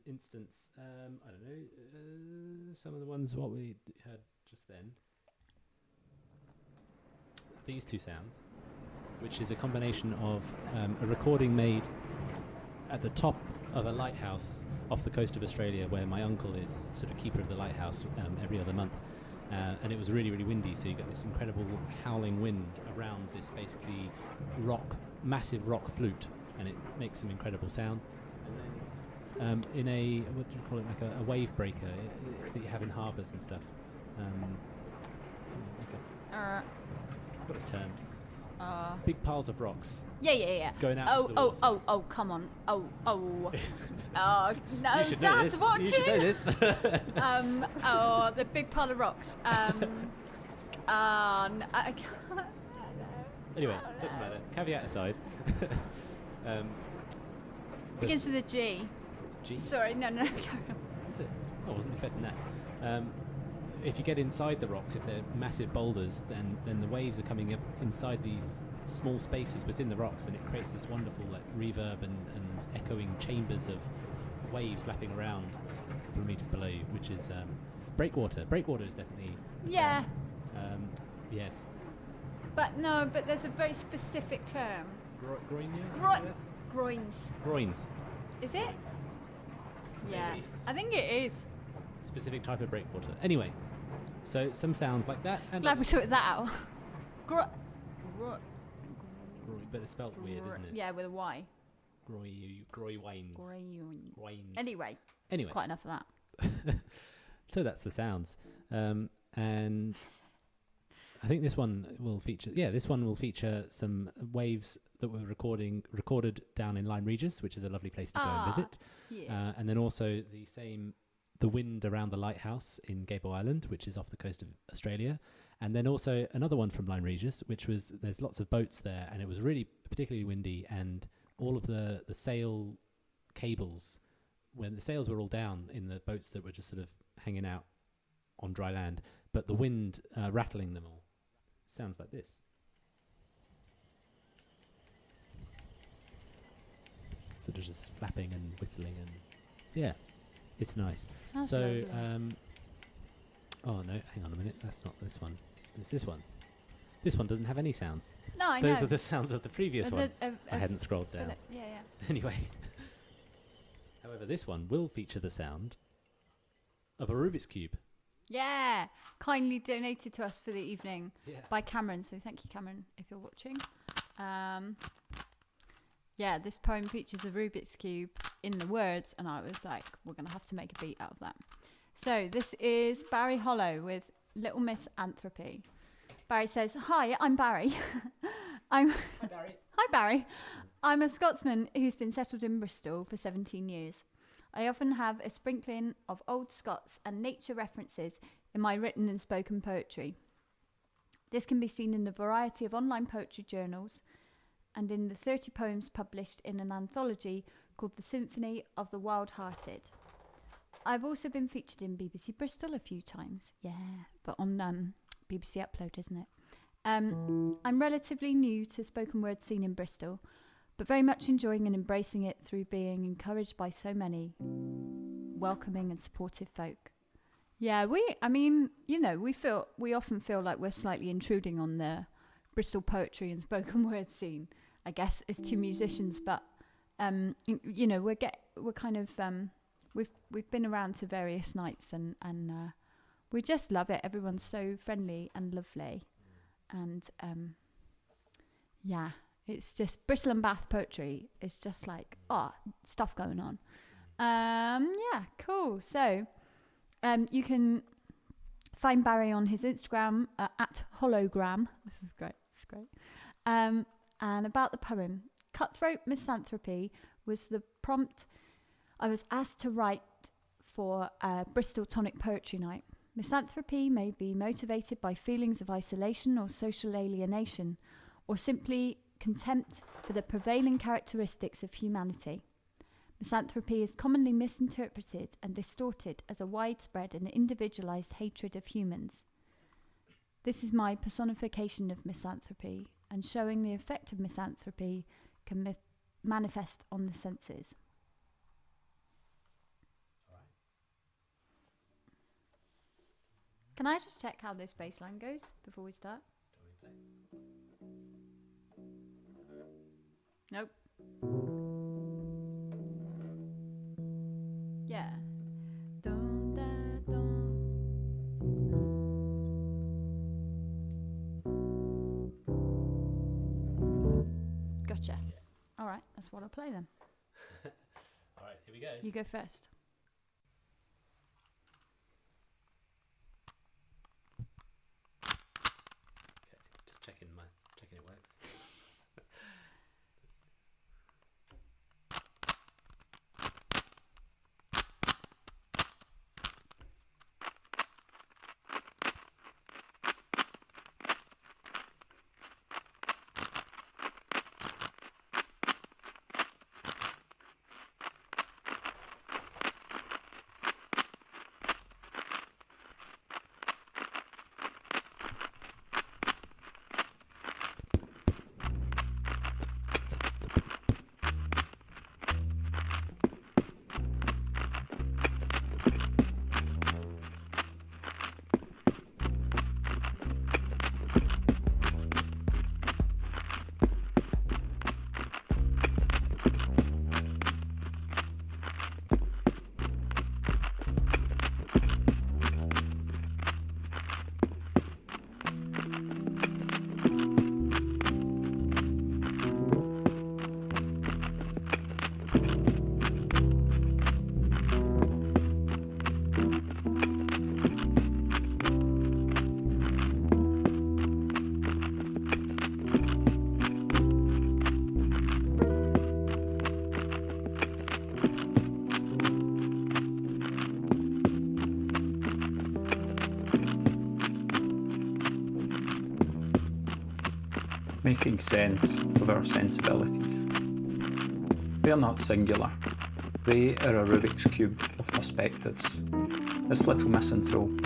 instance, I don't know, some of the ones what we heard just then. These two sounds, which is a combination of a recording made at the top of a lighthouse off the coast of Australia, where my uncle is sort of keeper of the lighthouse every other month. And it was really, really windy, so you get this incredible howling wind around this basically massive rock flute, and it makes some incredible sounds. And then in a, what do you call it, like a wave breaker that you have in harbours and stuff. It's got a term. Big piles of rocks. Yeah. Going out into the water. Oh, come on. Oh, no, You should know Dad's this. watching. You should know this. The big pile of rocks. No, I can't. Anyway, doesn't matter. Caveat aside. Begins with a G. G? Sorry, no. Carry on. Is it? I wasn't expecting that. If you get inside the rocks, if they're massive boulders, then the waves are coming up inside these small spaces within the rocks, and it creates this wonderful like reverb and echoing chambers of waves lapping around a couple of meters below you, which is breakwater. Breakwater is definitely Yes. But no, but there's a very specific term. Groins. Groins. Is it? Yeah, Maybe. I think it is. Specific type of breakwater. Anyway, so some sounds like that. And Glad we sorted that out. but it's spelled weird, isn't it? Yeah, with a Y. Groywines. Anyway, Anyway. it's quite enough of that. So that's the sounds. And I think this one will feature. Yeah, this one will feature some waves that were recorded down in Lyme Regis, which is a lovely place to go and visit. Yeah. And then also the wind around the lighthouse in Gable Island, which is off the coast of Australia. And then also another one from Lyme Regis, which was there's lots of boats there, and it was really particularly windy, and all of the sail cables, when the sails were all down in the boats that were just sort of hanging out on dry land, but the wind rattling them all. Sounds like this. Sort of just flapping and whistling, and yeah, it's nice. That's So, lovely. oh no, hang on a minute, that's not this one. It's this one. This one doesn't have any sounds. No, I know. Those are the sounds of the previous one. I hadn't scrolled down. Yeah. Anyway. However, this one will feature the sound of a Rubik's Cube. Yeah, kindly donated to us for the evening Yeah. by Cameron. So thank you, Cameron, if you're watching. Yeah, this poem features a Rubik's Cube in the words, and I was like, we're going to have to make a beat out of that. So this is Barry Hollow with Little Miss Anthropy. Barry says, "Hi, I'm Barry. Hi, Barry. Hi, Barry. I'm a Scotsman who's been settled in Bristol for 17 years. I often have a sprinkling of old Scots and nature references in my written and spoken poetry. This can be seen in the variety of online poetry journals and in the 30 poems published in an anthology called The Symphony of the Wild-Hearted. I've also been featured in BBC Bristol a few times. Yeah, but on BBC Upload, isn't it? I'm relatively new to spoken word scene in Bristol, but very much enjoying and embracing it through being encouraged by so many welcoming and supportive folk. Yeah, we often feel like we're slightly intruding on the Bristol poetry and spoken word scene, I guess, as two musicians, but we've been around to various nights and we just love it. Everyone's so friendly and lovely, and it's just Bristol and Bath poetry is just like stuff going on. Yeah, cool. So you can find Barry on his Instagram at hologram. This is great. It's great. And about the poem, Cutthroat Misanthropy was the prompt I was asked to write for Bristol Tonic Poetry Night. Misanthropy may be motivated by feelings of isolation or social alienation, or simply contempt for the prevailing characteristics of humanity. Misanthropy is commonly misinterpreted and distorted as a widespread and individualized hatred of humans. This is my personification of misanthropy, and showing the effect of misanthropy can manifest on the senses. Can I just check how this bass line goes before we start? Nope. Yeah. Dun, da, dun. Gotcha. All right, that's what I'll play then. All right, here we go. You go first. Just checking it works. making sense of our sensibilities. They are not singular. They are a Rubik's Cube of perspectives. This little misanthrope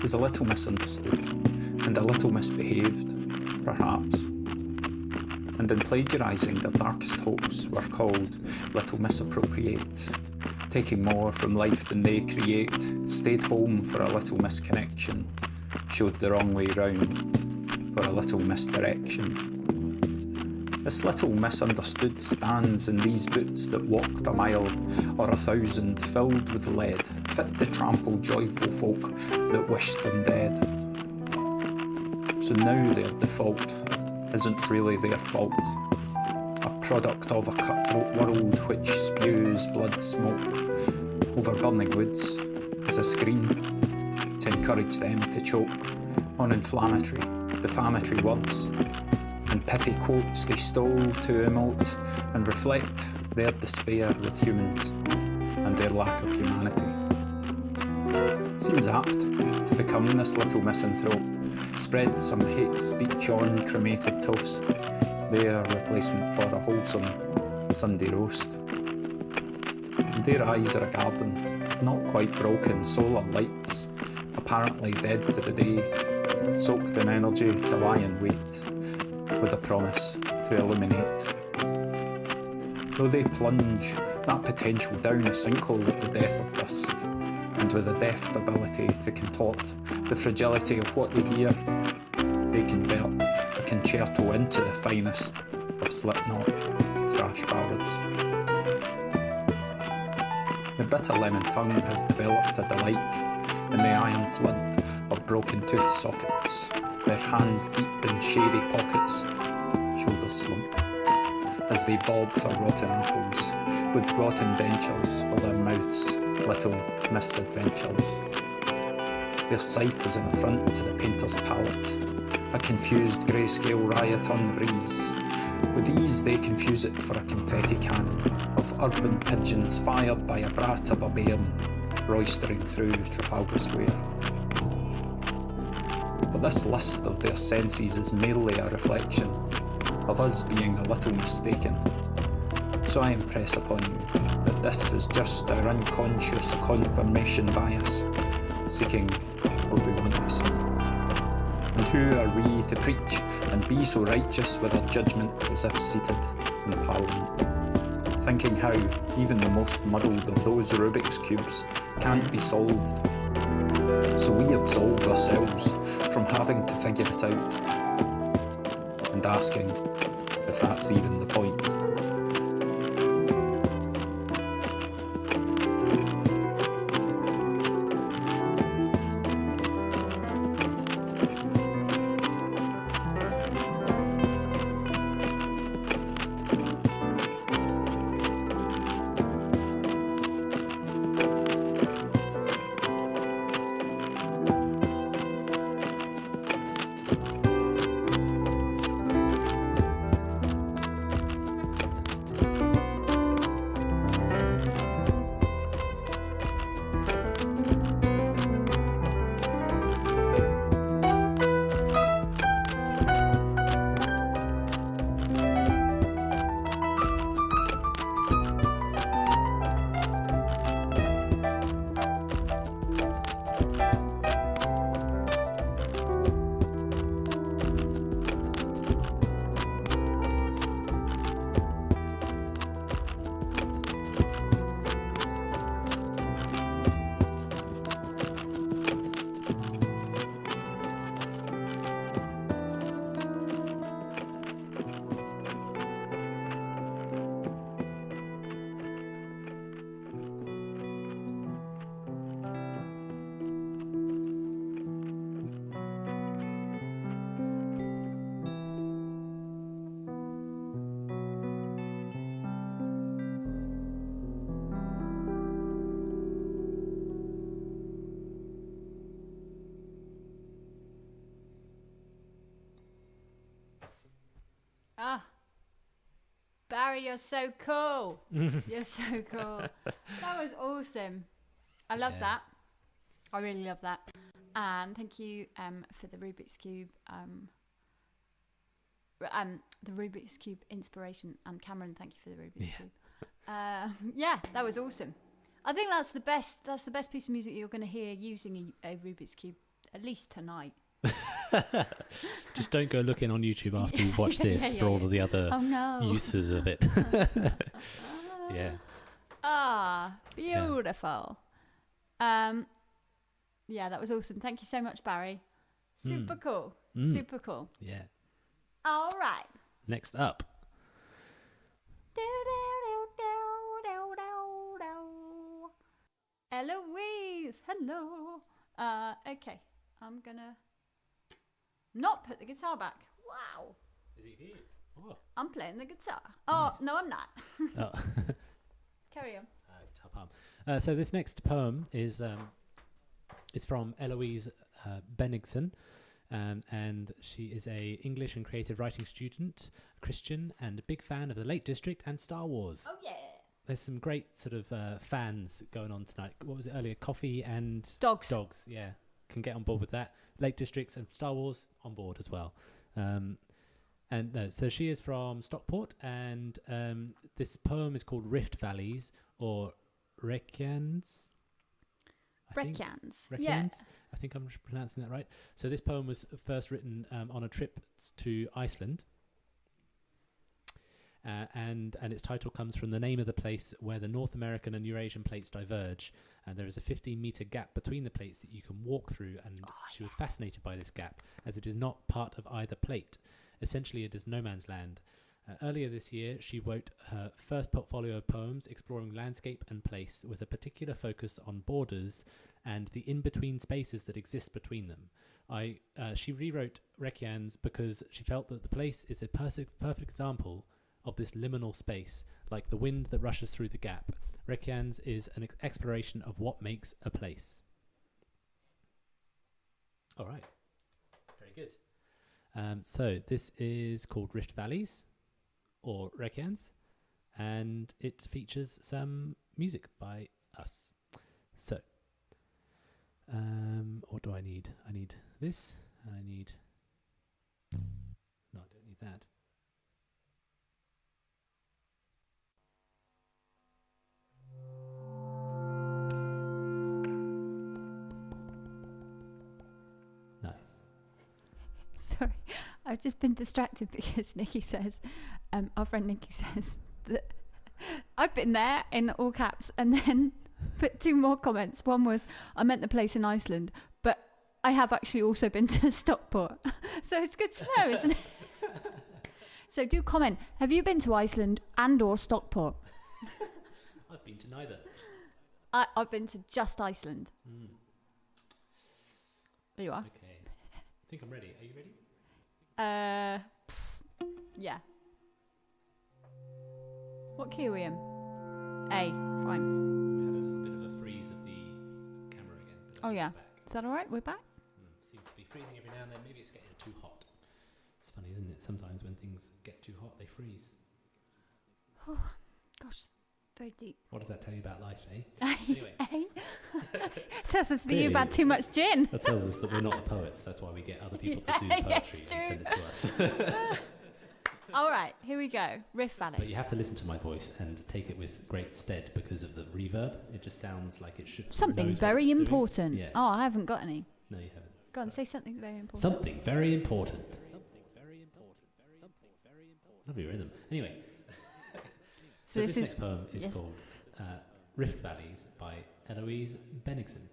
is a little misunderstood and a little misbehaved, perhaps. And in plagiarising, their darkest hopes were called little misappropriate, taking more from life than they create, stayed home for a little misconnection, showed the wrong way round for a little misdirection. This little misunderstood stands in these boots that walked a mile or 1,000 filled with lead, fit to trample joyful folk that wished them dead. So now their default isn't really their fault, a product of a cutthroat world which spews blood smoke over burning woods as a scream to encourage them to choke on inflammatory, defamatory words and pithy quotes they stove to emote and reflect their despair with humans and their lack of humanity. Seems apt to become this little misanthrope, spread some hate speech on cremated toast, their replacement for a wholesome Sunday roast. And their eyes are a garden, not quite broken, solar lights, apparently dead to the day, soaked in energy to lie in wait, with a promise to illuminate. Though they plunge that potential down a sinkhole at the death of dusk, and with a deft ability to contort the fragility of what they hear, they convert a concerto into the finest of Slipknot thrash ballads. The bitter lemon tongue has developed a delight in the iron flint of broken tooth sockets, their hands deep in shady pockets, shoulders slump, as they bob for rotten apples, with rotten dentures for their mouths, little misadventures. Their sight is an affront to the painter's palette, a confused greyscale riot on the breeze. With ease they confuse it for a confetti cannon of urban pigeons fired by a brat of a bairn, roistering through Trafalgar Square. But this list of their senses is merely a reflection of us being a little mistaken. So I impress upon you that this is just our unconscious confirmation bias, seeking what we want to see. And who are we to preach and be so righteous with our judgment as if seated in Parliament, thinking how even the most muddled of those Rubik's Cubes can't be solved. So we absolve ourselves from having to figure it out, and asking if that's even the point. Ah, Barry, you're so cool. You're so cool. That was awesome. I love that. I really love that. And thank you for the Rubik's Cube the Rubik's Cube inspiration. And Cameron, thank you for the Rubik's Cube. Yeah, that was awesome. I think that's the best. That's the best piece of music you're going to hear using a Rubik's Cube, at least tonight. Just don't go looking on YouTube after you've watched this for all of the other uses of it. Yeah. Ah, beautiful. Yeah, that was awesome. Thank you so much, Barry. Super cool. Super cool. Yeah. All right. Next up. Eloïse, hello. Okay, I'm gonna not put the guitar back. Wow. Is it here? Oh. I'm playing the guitar. Oh, Nice. no, I'm not. Oh. Carry on. Guitar palm. So this next poem is from Eloïse Bennigsen. And she is a English and creative writing student, Christian, and a big fan of the Lake District and Star Wars. Oh, yeah. There's some great sort of fans going on tonight. What was it earlier? Coffee and Dogs. Dogs, yeah. Can get on board with that. Lake Districts and Star Wars on board as well. So she is from Stockport, and this poem is called Rift Valleys, or Reykjanes. Reykjanes. Reykjanes. Yeah. I think I'm pronouncing that right. So this poem was first written on a trip to Iceland. And its title comes from the name of the place where the North American and Eurasian plates diverge, and there is a 15-meter gap between the plates that you can walk through, and she was fascinated by this gap as it is not part of either plate. Essentially, it is no man's land. Earlier this year, she wrote her first portfolio of poems exploring landscape and place, with a particular focus on borders and the in-between spaces that exist between them. She rewrote Reykjanes because she felt that the place is a perfect example of this liminal space, like the wind that rushes through the gap. Reykjanes is an exploration of what makes a place. All right. Very good. So this is called Rift Valleys, or Reykjanes, and it features some music by us. So, what do I need? I need this, and I need... No, I don't need that. Nice. Sorry, I've just been distracted because Nikki says, our friend Nikki says that I've been there in all caps, and then put two more comments. One was, I meant the place in Iceland, but I have actually also been to Stockport. So it's good to know, isn't it? So do comment, have you been to Iceland and or Stockport? I've been to neither. I've been to just Iceland. There you are. Okay. I think I'm ready. Are you ready? Yeah. What key are we in? A. Fine. We had a little bit of a freeze of the camera again. But Oh yeah. it's back. Is that all right? We're back. Seems to be freezing every now and then. Maybe it's getting too hot. It's funny, isn't it? Sometimes when things get too hot, they freeze. Oh, gosh, very deep. What does that tell you about life, eh? Anyway. Tells us that you've had too much gin. That tells us that we're not the poets. That's why we get other people to do the poetry and send it to us. All right, here we go. Rift Valleys. But you have to listen to my voice and take it with great stead because of the reverb. It just sounds like it should. Something very important. Yes. Oh, I haven't got any. No, you haven't. Go on, say something very important. Something very important. Lovely rhythm. Anyway. So this next poem is called Rift Valleys by Eloïse Bennigsen.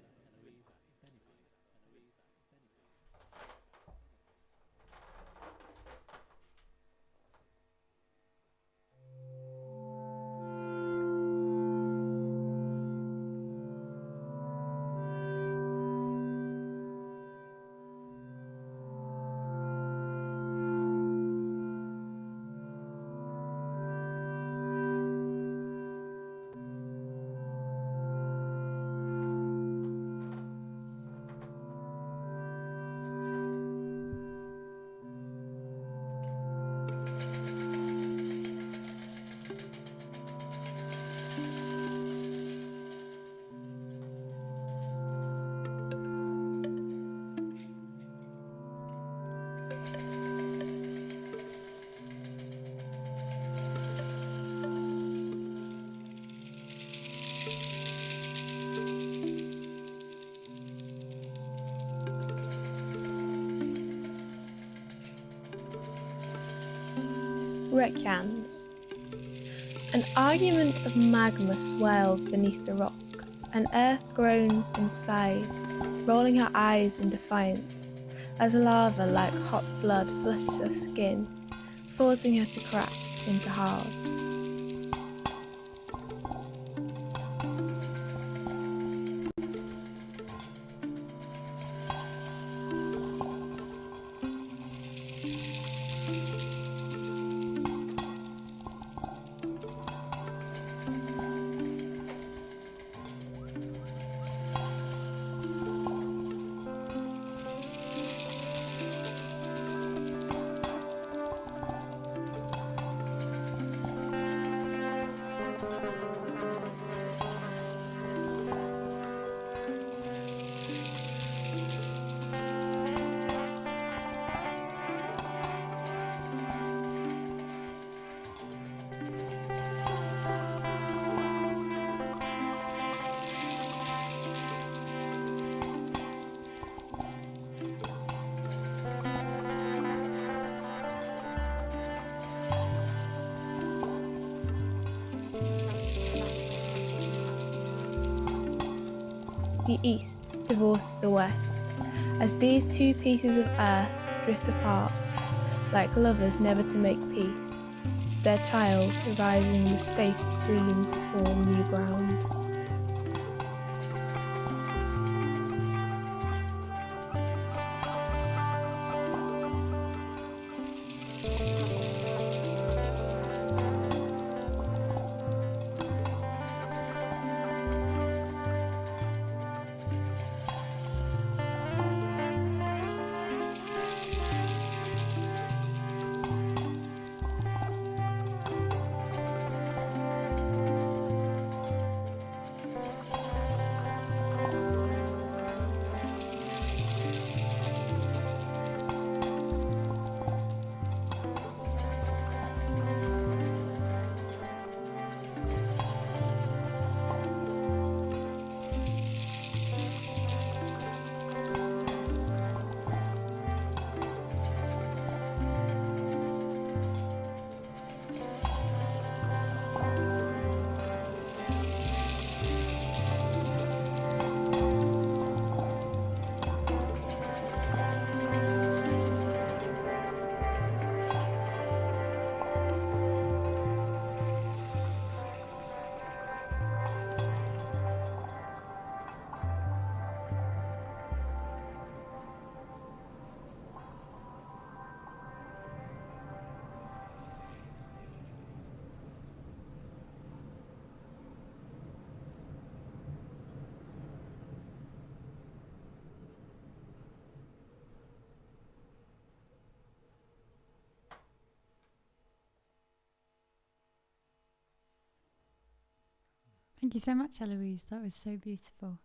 Reykjanes. An argument of magma swirls beneath the rock, and earth groans and sighs, rolling her eyes in defiance, as lava like hot blood flushes her skin, forcing her to crack into halves. The east divorces the west, as these two pieces of earth drift apart, like lovers never to make peace, their child rising in the space between to form new ground. Thank you so much, Eloïse. That was so beautiful.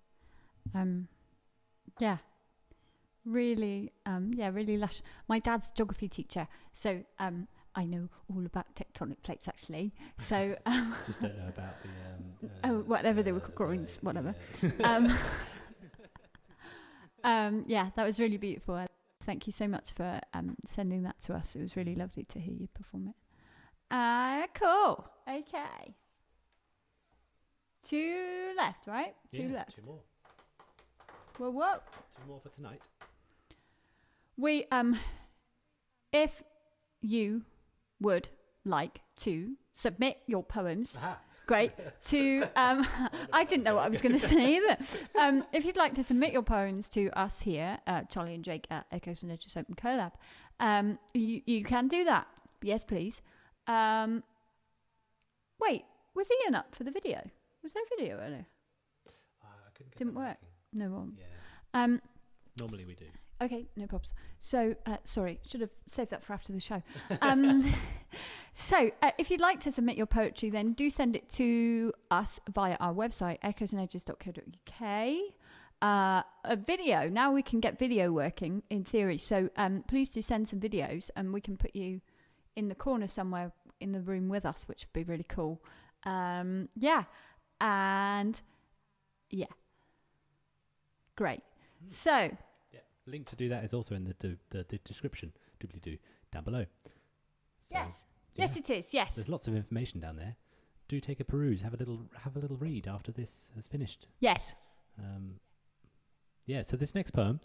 Yeah, really, really lush. My dad's geography teacher, so I know all about tectonic plates actually. So just don't know about the whatever they were called, groins, whatever. Yeah, that was really beautiful. Thank you so much for sending that to us. It was really lovely to hear you perform it. Cool. Okay. 2 left, right? Yeah, 2 left. 2 more. Whoa. 2 more for tonight. We, if you would like to submit your poems, great, to, I didn't know what I was going to say either. If you'd like to submit your poems to us here, Charlie and Jake at Echoes and Edges Open Collab, you can do that. Yes, please. Wait, was Ian up for the video? Was there a video earlier? Didn't work. No one. Yeah. Normally we do. Okay, no problems. So, sorry, should have saved that for after the show. So, if you'd like to submit your poetry, then do send it to us via our website, echoesandedges.co.uk. A video, now we can get video working in theory. So, please do send some videos and we can put you in the corner somewhere in the room with us, which would be really cool. Yeah. And yeah. Great. So, link to do that is also in the description, doobly-doo, down below. So, yes. Yes, it is. Yes. There's lots of information down there. Do take a peruse. Have a little read after this has finished. Yes. So this next poem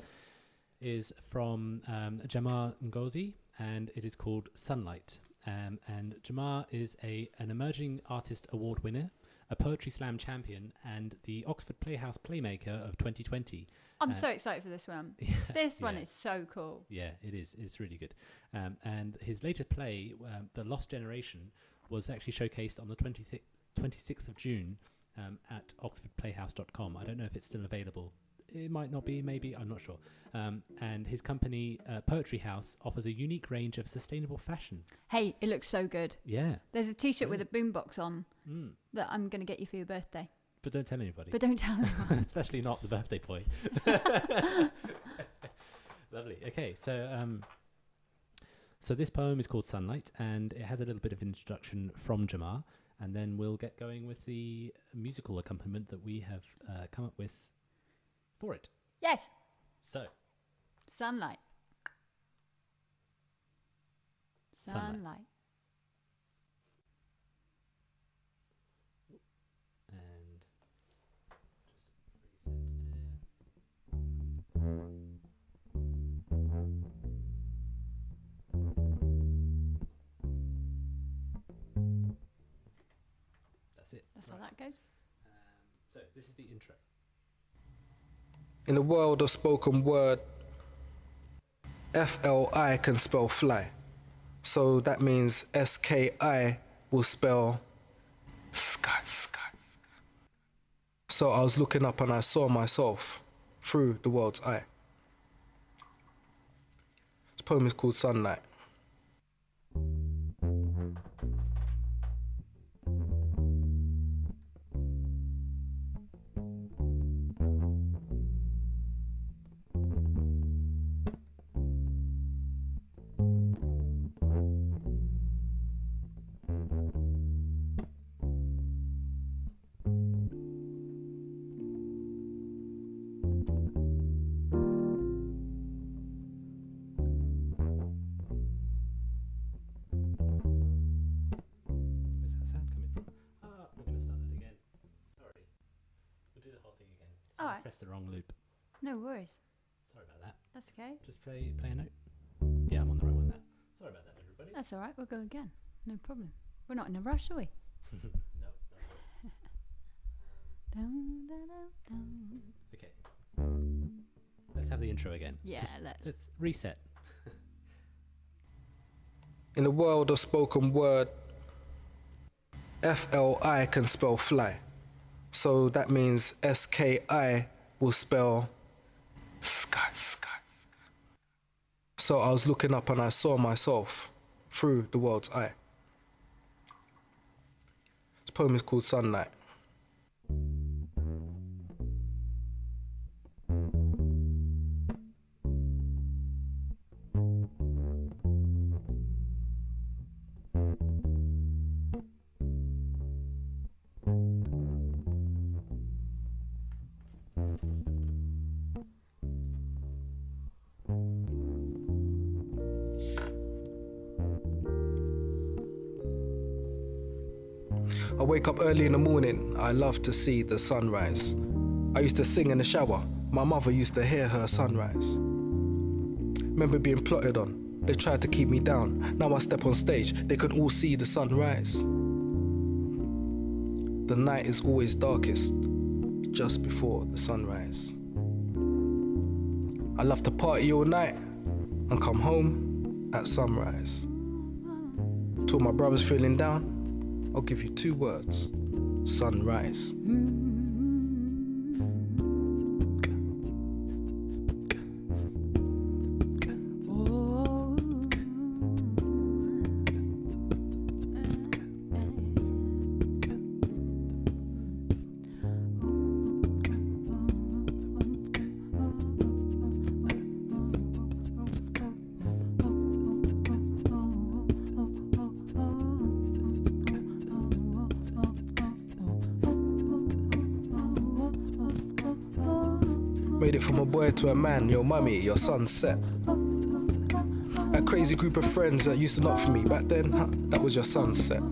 is from Jahmar Ngozi, and it is called Sunlight. And Jahmar is an emerging artist award winner, a poetry slam champion, and the Oxford Playhouse Playmaker of 2020. I'm so excited for this one. This one is so cool. Yeah, it is. It's really good. And his latest play, The Lost Generation, was actually showcased on the 26th of June at oxfordplayhouse.com. I don't know if it's still available. It might not be, maybe, I'm not sure. And his company, Poetry House, offers a unique range of sustainable fashion. Hey, it looks so good. Yeah. There's a T-shirt with a boombox on that I'm going to get you for your birthday. But don't tell anybody. But don't tell anyone. Especially not the birthday boy. Lovely. Okay, so this poem is called Sunlight, and it has a little bit of introduction from Jahmar, and then we'll get going with the musical accompaniment that we have come up with for it. Yes. So. Sunlight. Sunlight. And just reset. That's it. That's how that goes. So this is the intro. In the world of spoken word, FLI can spell fly. So that means SKI will spell sky, sky. So I was looking up and I saw myself through the world's eye. This poem is called Sunlight. Pressed the wrong loop. No worries. Sorry about that. That's okay. Just play a note. Yeah, I'm on the right one now. Sorry about that, everybody. That's all right. We'll go again. No problem. We're not in a rush, are we? No. Okay. Let's have the intro again. Yeah, let's reset. In the world of spoken word, FLI can spell fly. So that means SKI will spell sky, sky. So I was looking up and I saw myself through the world's eye. This poem is called Sunlight. I wake up early in the morning, I love to see the sunrise. I used to sing in the shower, my mother used to hear her sunrise. Remember being plotted on, they tried to keep me down. Now I step on stage, they can all see the sunrise. The night is always darkest, just before the sunrise. I love to party all night and come home at sunrise. To my brothers feeling down, I'll give you 2 words: sunrise. Made it from a boy to a man, your mummy, your sunset. At crazy group of friends that used to knock for me. Back then, that was your sunset.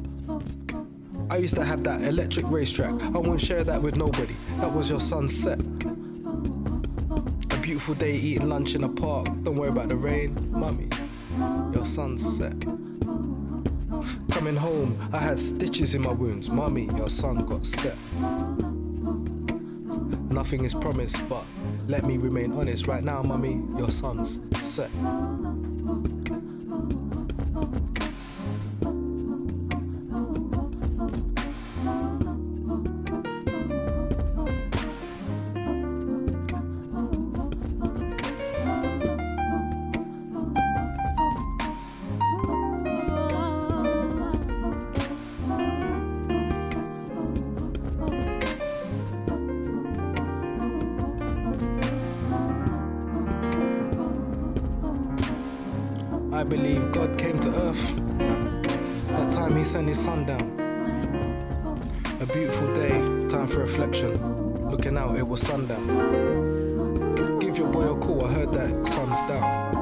I used to have that electric racetrack. I won't share that with nobody. That was your sunset. A beautiful day eating lunch in a park. Don't worry about the rain, mummy. Your sunset. Coming home, I had stitches in my wounds. Mummy, your sun got set. Nothing is promised, but let me remain honest. Right now, mummy, your sun's set. I believe God came to earth. That time he sent his son down. A beautiful day, time for reflection. Looking out, it was sundown. Give your boy a call, I heard that sun's down.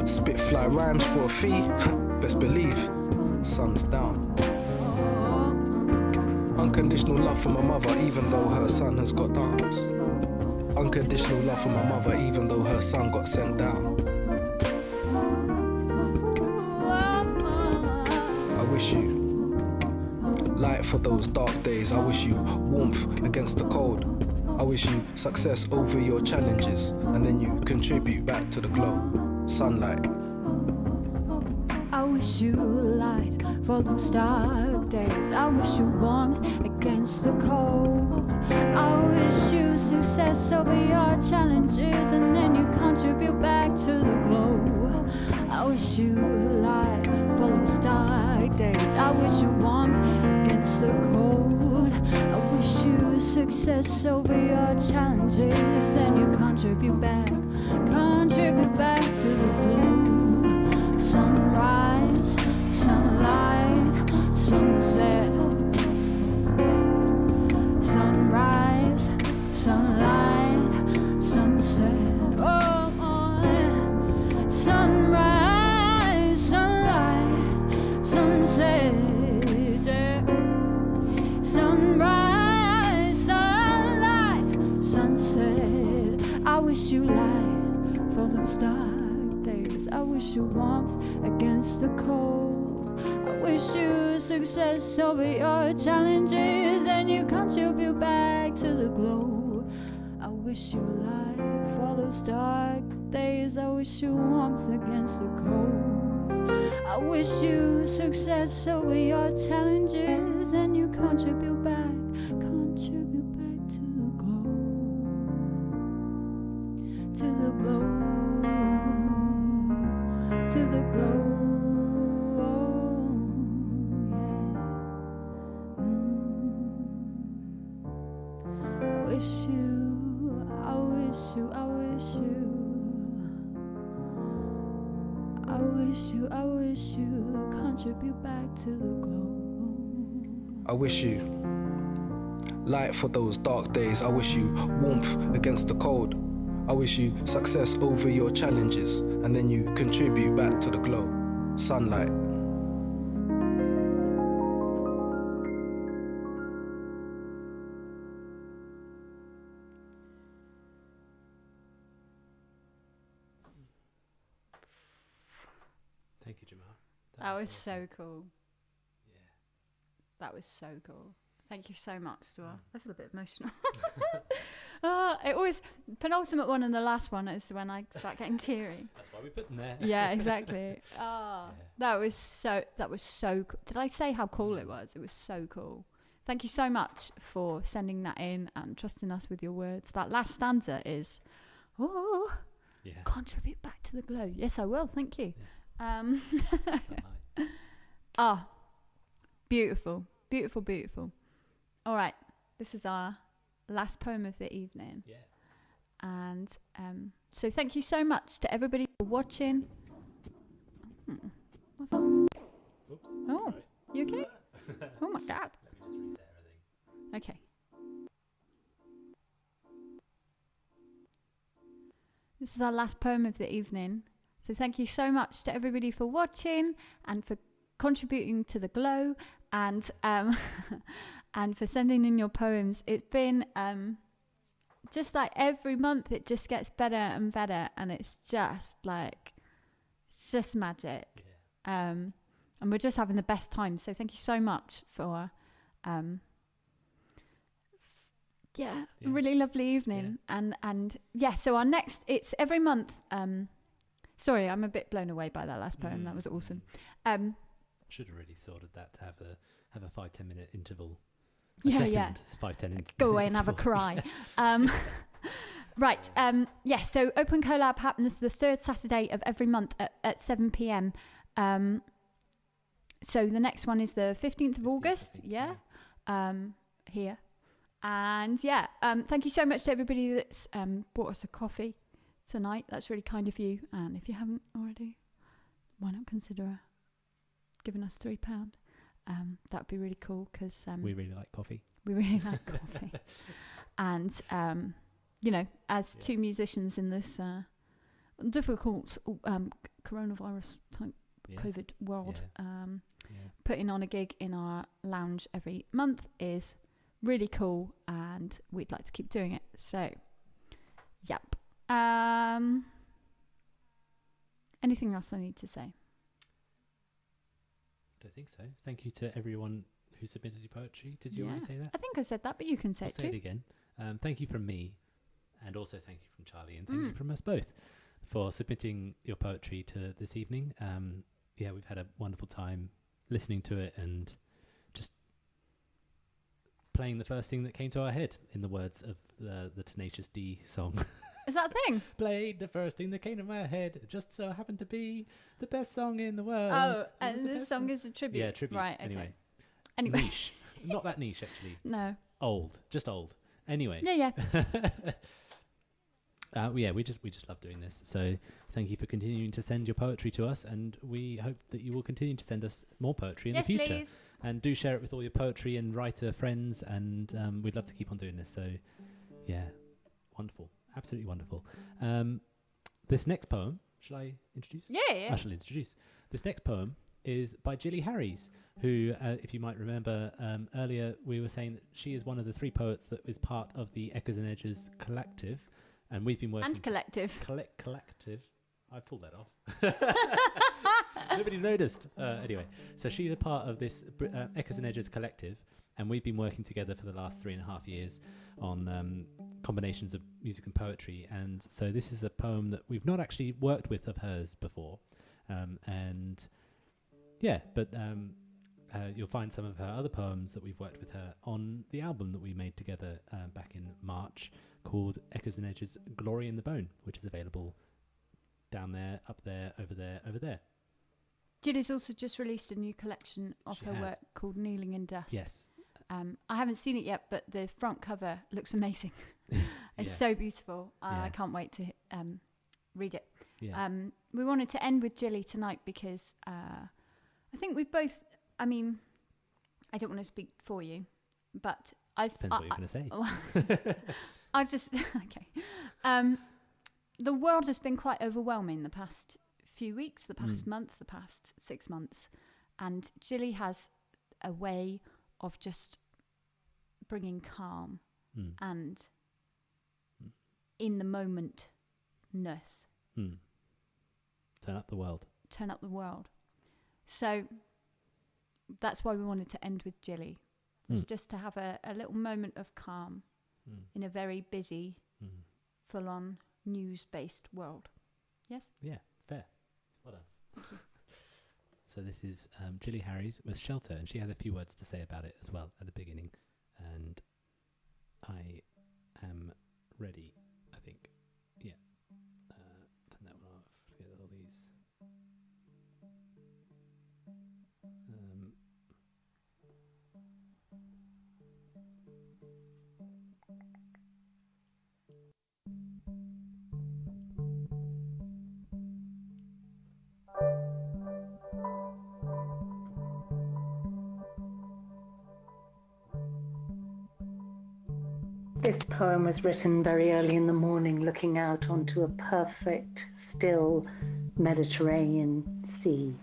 Spit fly rhymes for a fee, best believe, sun's down. Unconditional love for my mother, even though her son has got downs. Unconditional love for my mother, even though her son got sent down. I wish you light for those dark days. I wish you warmth against the cold. I wish you success over your challenges, and then you contribute back to the glow. Sunlight. I wish you light for those dark days. I wish you warmth against the cold. I wish you success over your challenges, and then you contribute back to the glow. I wish you light for those dark days. I wish you warmth against the cold. I wish you success over your challenges, then you contribute back to the glow. Sunrise, sunlight, sunset. Sunrise, sunlight, sunset. Oh, sunrise, sunlight, sunset. Yeah. Sunrise, sunlight, sunset. I wish you light for those dark days. I wish you warmth against the cold. I wish you success over your challenges, and you contribute back to the glow. I wish you light for those dark days. I wish you warmth against the cold. I wish you success over your challenges, and you contribute back to the glow. To the glow. To the glow. I wish you contribute back to the glow. I wish you light for those dark days. I wish you warmth against the cold. I wish you success over your challenges, and then you contribute back to the glow. Sunlight. Thank you, Jahmar. That was awesome. so cool. Yeah. That was so cool. Thank you so much, Dua. I feel a bit emotional. It always, penultimate one and the last one is when I start getting teary. That's why we put them there. Yeah, exactly. That was so cool. Did I say how cool it was? It was so cool. Thank you so much for sending that in and trusting us with your words. That last stanza is, contribute back to the glow. Yes, I will. Thank you. Yeah. Beautiful, beautiful, beautiful. All right, this is our last poem of the evening. Yeah. And so thank you so much to everybody for watching. What's that? Oops. Oh, Sorry. you okay? Oh my God. Let me just reset everything. Okay. This is our last poem of the evening. So So thank you so much to everybody for watching and for contributing to the glow, and and for sending in your poems. It's been just like every month it just gets better and better, and it's just magic. And we're just having the best time. So thank you so much for a really lovely evening. And so our next, it's every month. Sorry, I'm a bit blown away by that last poem. That was awesome. Should have really sorted that to have a 5-10 minute interval. 5-10 minutes. Go away and have a cry. Right. So Open Collab happens the third Saturday of every month at 7 p.m. So the next one is the 15th of August. Here. And thank you so much to everybody that's bought us a coffee tonight. That's really kind of you. And if you haven't already, why not consider giving us £3? That would be really cool, because we really like coffee. And as two musicians in this difficult coronavirus type COVID world, putting on a gig in our lounge every month is really cool, and we'd like to keep doing it. So anything else I need to say? I don't think so. Thank you to everyone who submitted your poetry. Did you already say that? I think I said that, but you can say I'll it say too. it again. Thank you from me, and also thank you from Charlie, and thank you from us both for submitting your poetry to this evening. We've had a wonderful time listening to it and just playing the first thing that came to our head, in the words of the Tenacious D song. Is that a thing? Played the first thing that came to my head. It just so happened to be the best song in the world. Oh, and this song is a tribute. Yeah, tribute. Right, okay. Anyway. Niche. Not that niche, actually. No. Old. Just old. Anyway. Yeah. We just love doing this. So thank you for continuing to send your poetry to us, and we hope that you will continue to send us more poetry in the future. Please. And do share it with all your poetry and writer friends, and we'd love to keep on doing this. So wonderful. Absolutely wonderful. This next poem, shall I introduce? Yeah. I shall introduce. This next poem is by Gillie Harries, who, if you might remember, earlier we were saying that she is one of the 3 poets that is part of the Echoes and Edges collective, and we've been working... And collective. Collective. I pulled that off. Nobody noticed. Anyway, so she's a part of this Echoes and Edges collective, and we've been working together for the last 3.5 years on combinations of music and poetry. And so this is a poem that we've not actually worked with of hers before. You'll find some of her other poems that we've worked with her on the album that we made together back in March, called Echoes and Edges Glory in the Bone, which is available down there, up there, over there. Gillie's also just released a new collection of her work called Kneeling in Dust. Yes. I haven't seen it yet, but the front cover looks amazing. It's so beautiful. I can't wait to read it. Yeah. We wanted to end with Gillie tonight because I think we've both... I mean, I don't want to speak for you, but Depends what you're going to say. I'll just... Okay. The world has been quite overwhelming the past few weeks, the past month, the past 6 months. And Gillie has a way of just bringing calm and in the momentness. Turn up the world. So that's why we wanted to end with Gillie. It's just to have a little moment of calm in a very busy, full-on, news-based world. Yes? Yeah, fair. Well done. So this is Gillie Harries with Shelter, and she has a few words to say about it as well at the beginning. And I am ready, I think. Yeah. Turn that one off. Get all these. This poem was written very early in the morning, looking out onto a perfect, still Mediterranean Sea.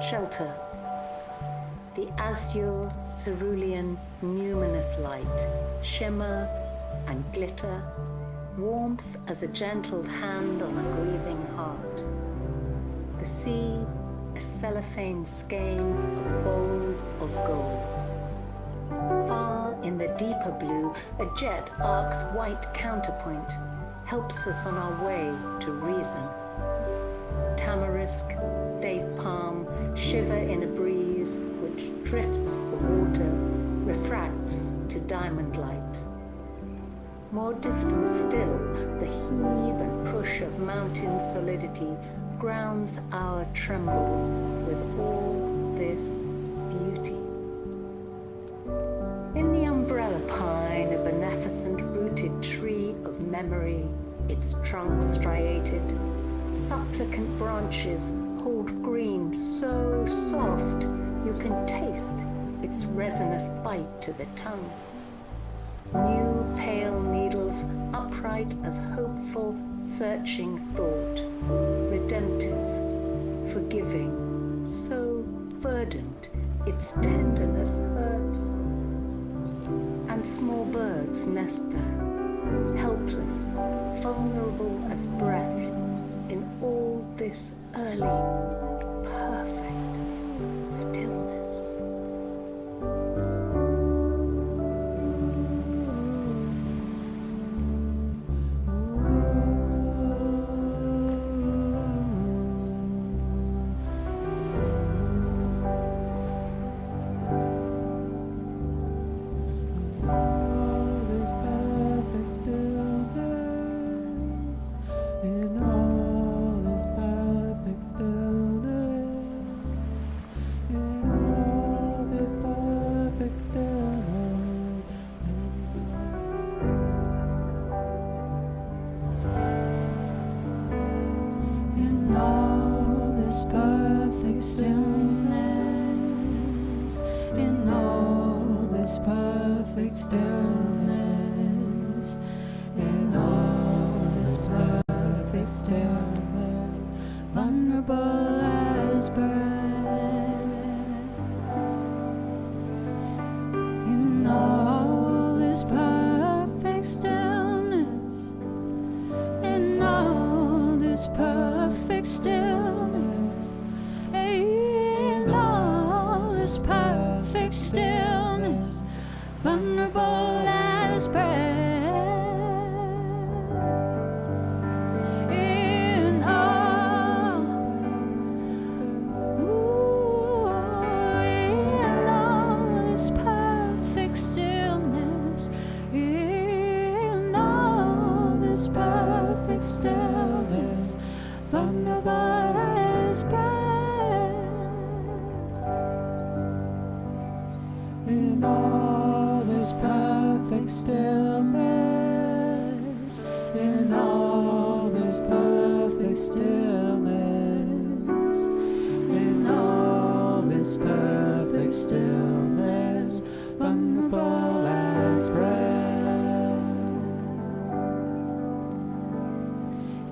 Shelter. The azure, cerulean, numinous light, shimmer and glitter, warmth as a gentle hand on a grieving heart. The sea, a cellophane skein, a bowl of gold. Far in the deeper blue, a jet arcs white counterpoint, helps us on our way to reason. Tamarisk, date palm, shiver in a breeze which drifts the water, refracts to diamond light. More distant still, the heave and push of mountain solidity grounds our tremble with all this beauty. In the umbrella pine, a beneficent rooted tree of memory, its trunk striated, supplicant branches hold green so soft you can taste its resinous bite to the tongue. New pale needles, upright as hopeful, searching thought, redemptive, forgiving, so verdant its tenderness hurts. And small birds nest there, helpless, vulnerable as breath, in all this early, perfect stillness.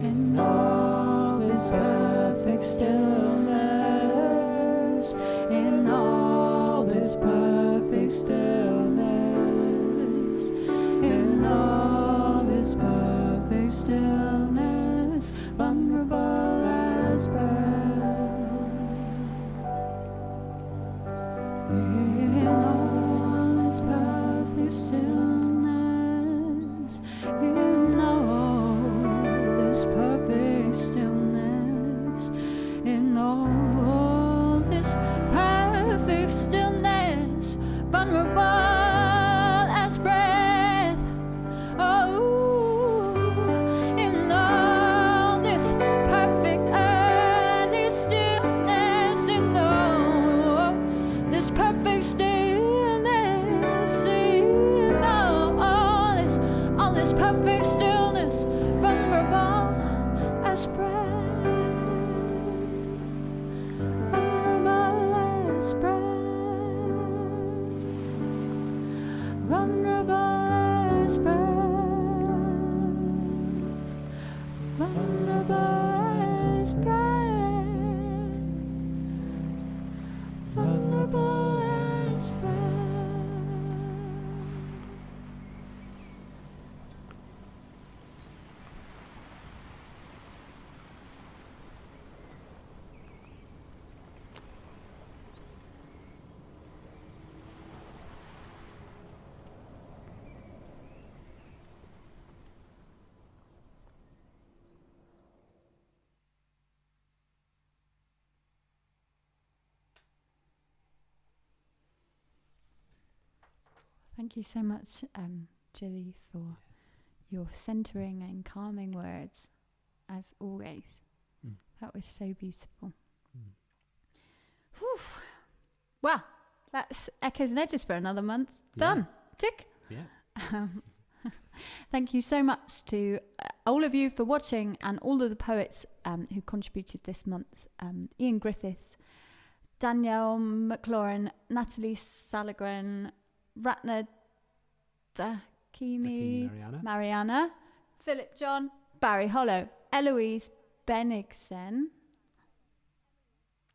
in all this perfect stillness, in all this perfect stillness, in all this perfect stillness, vulnerable as breath, in all this perfect stillness, in all this perfect stillness, in all this perfect stillness, vulnerable as breath. Oh, in all this perfect early stillness, in all this perfect stillness, in all this perfect stillness, vulnerable as breath, vulnerable as breath, vulnerable as breath, vulnerable as breath, vulnerable as breath. Thank you so much, Gillie, for your centering and calming words, as always. That was so beautiful. Whew. Well, that's Echoes and Edges for another month. Done. Tick. Yeah. Thank you so much to all of you for watching, and all of the poets who contributed this month. Ian Griffiths, Danielle, McLauren, Nathalie, Sallegren, Ratna, Dakini, Mariana, Philip John, Barry Hollow, Eloïse, Bennigsen,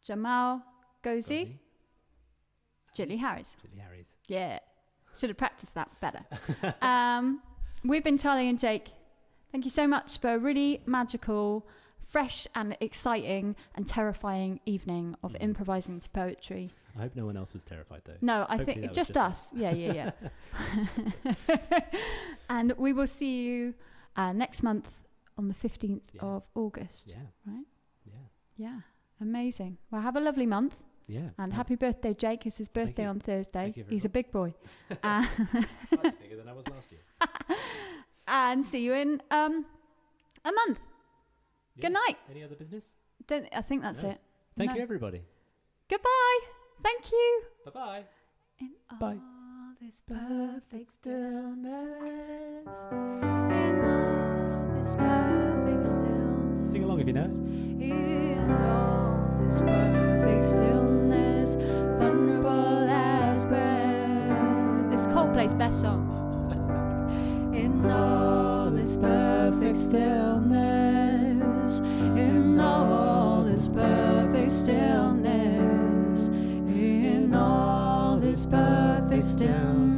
Jahmar, Ngozi, Gillie, Harries. Yeah, should have practiced that better. We've been Charlie and Jake. Thank you so much for a really magical, fresh and exciting and terrifying evening of improvising to poetry. I hope no one else was terrified though. No, I think just us. Yeah. And we will see you next month on the 15th of August. Yeah. Right? Yeah. Amazing. Well, have a lovely month. Yeah. And happy birthday, Jake. It's his birthday on Thursday. He's a big boy. Slightly bigger than I was last year. And see you in a month. Yeah. Good night. Any other business? I think that's it. Thank you, everybody. Goodbye. Thank you. Bye-bye. In Bye. all this perfect stillness, in all this perfect stillness, Sing along if you know. in all this perfect stillness, vulnerable as breath. It's Coldplay's best song. In all this perfect stillness, in all this perfect stillness, in all this perfect stillness.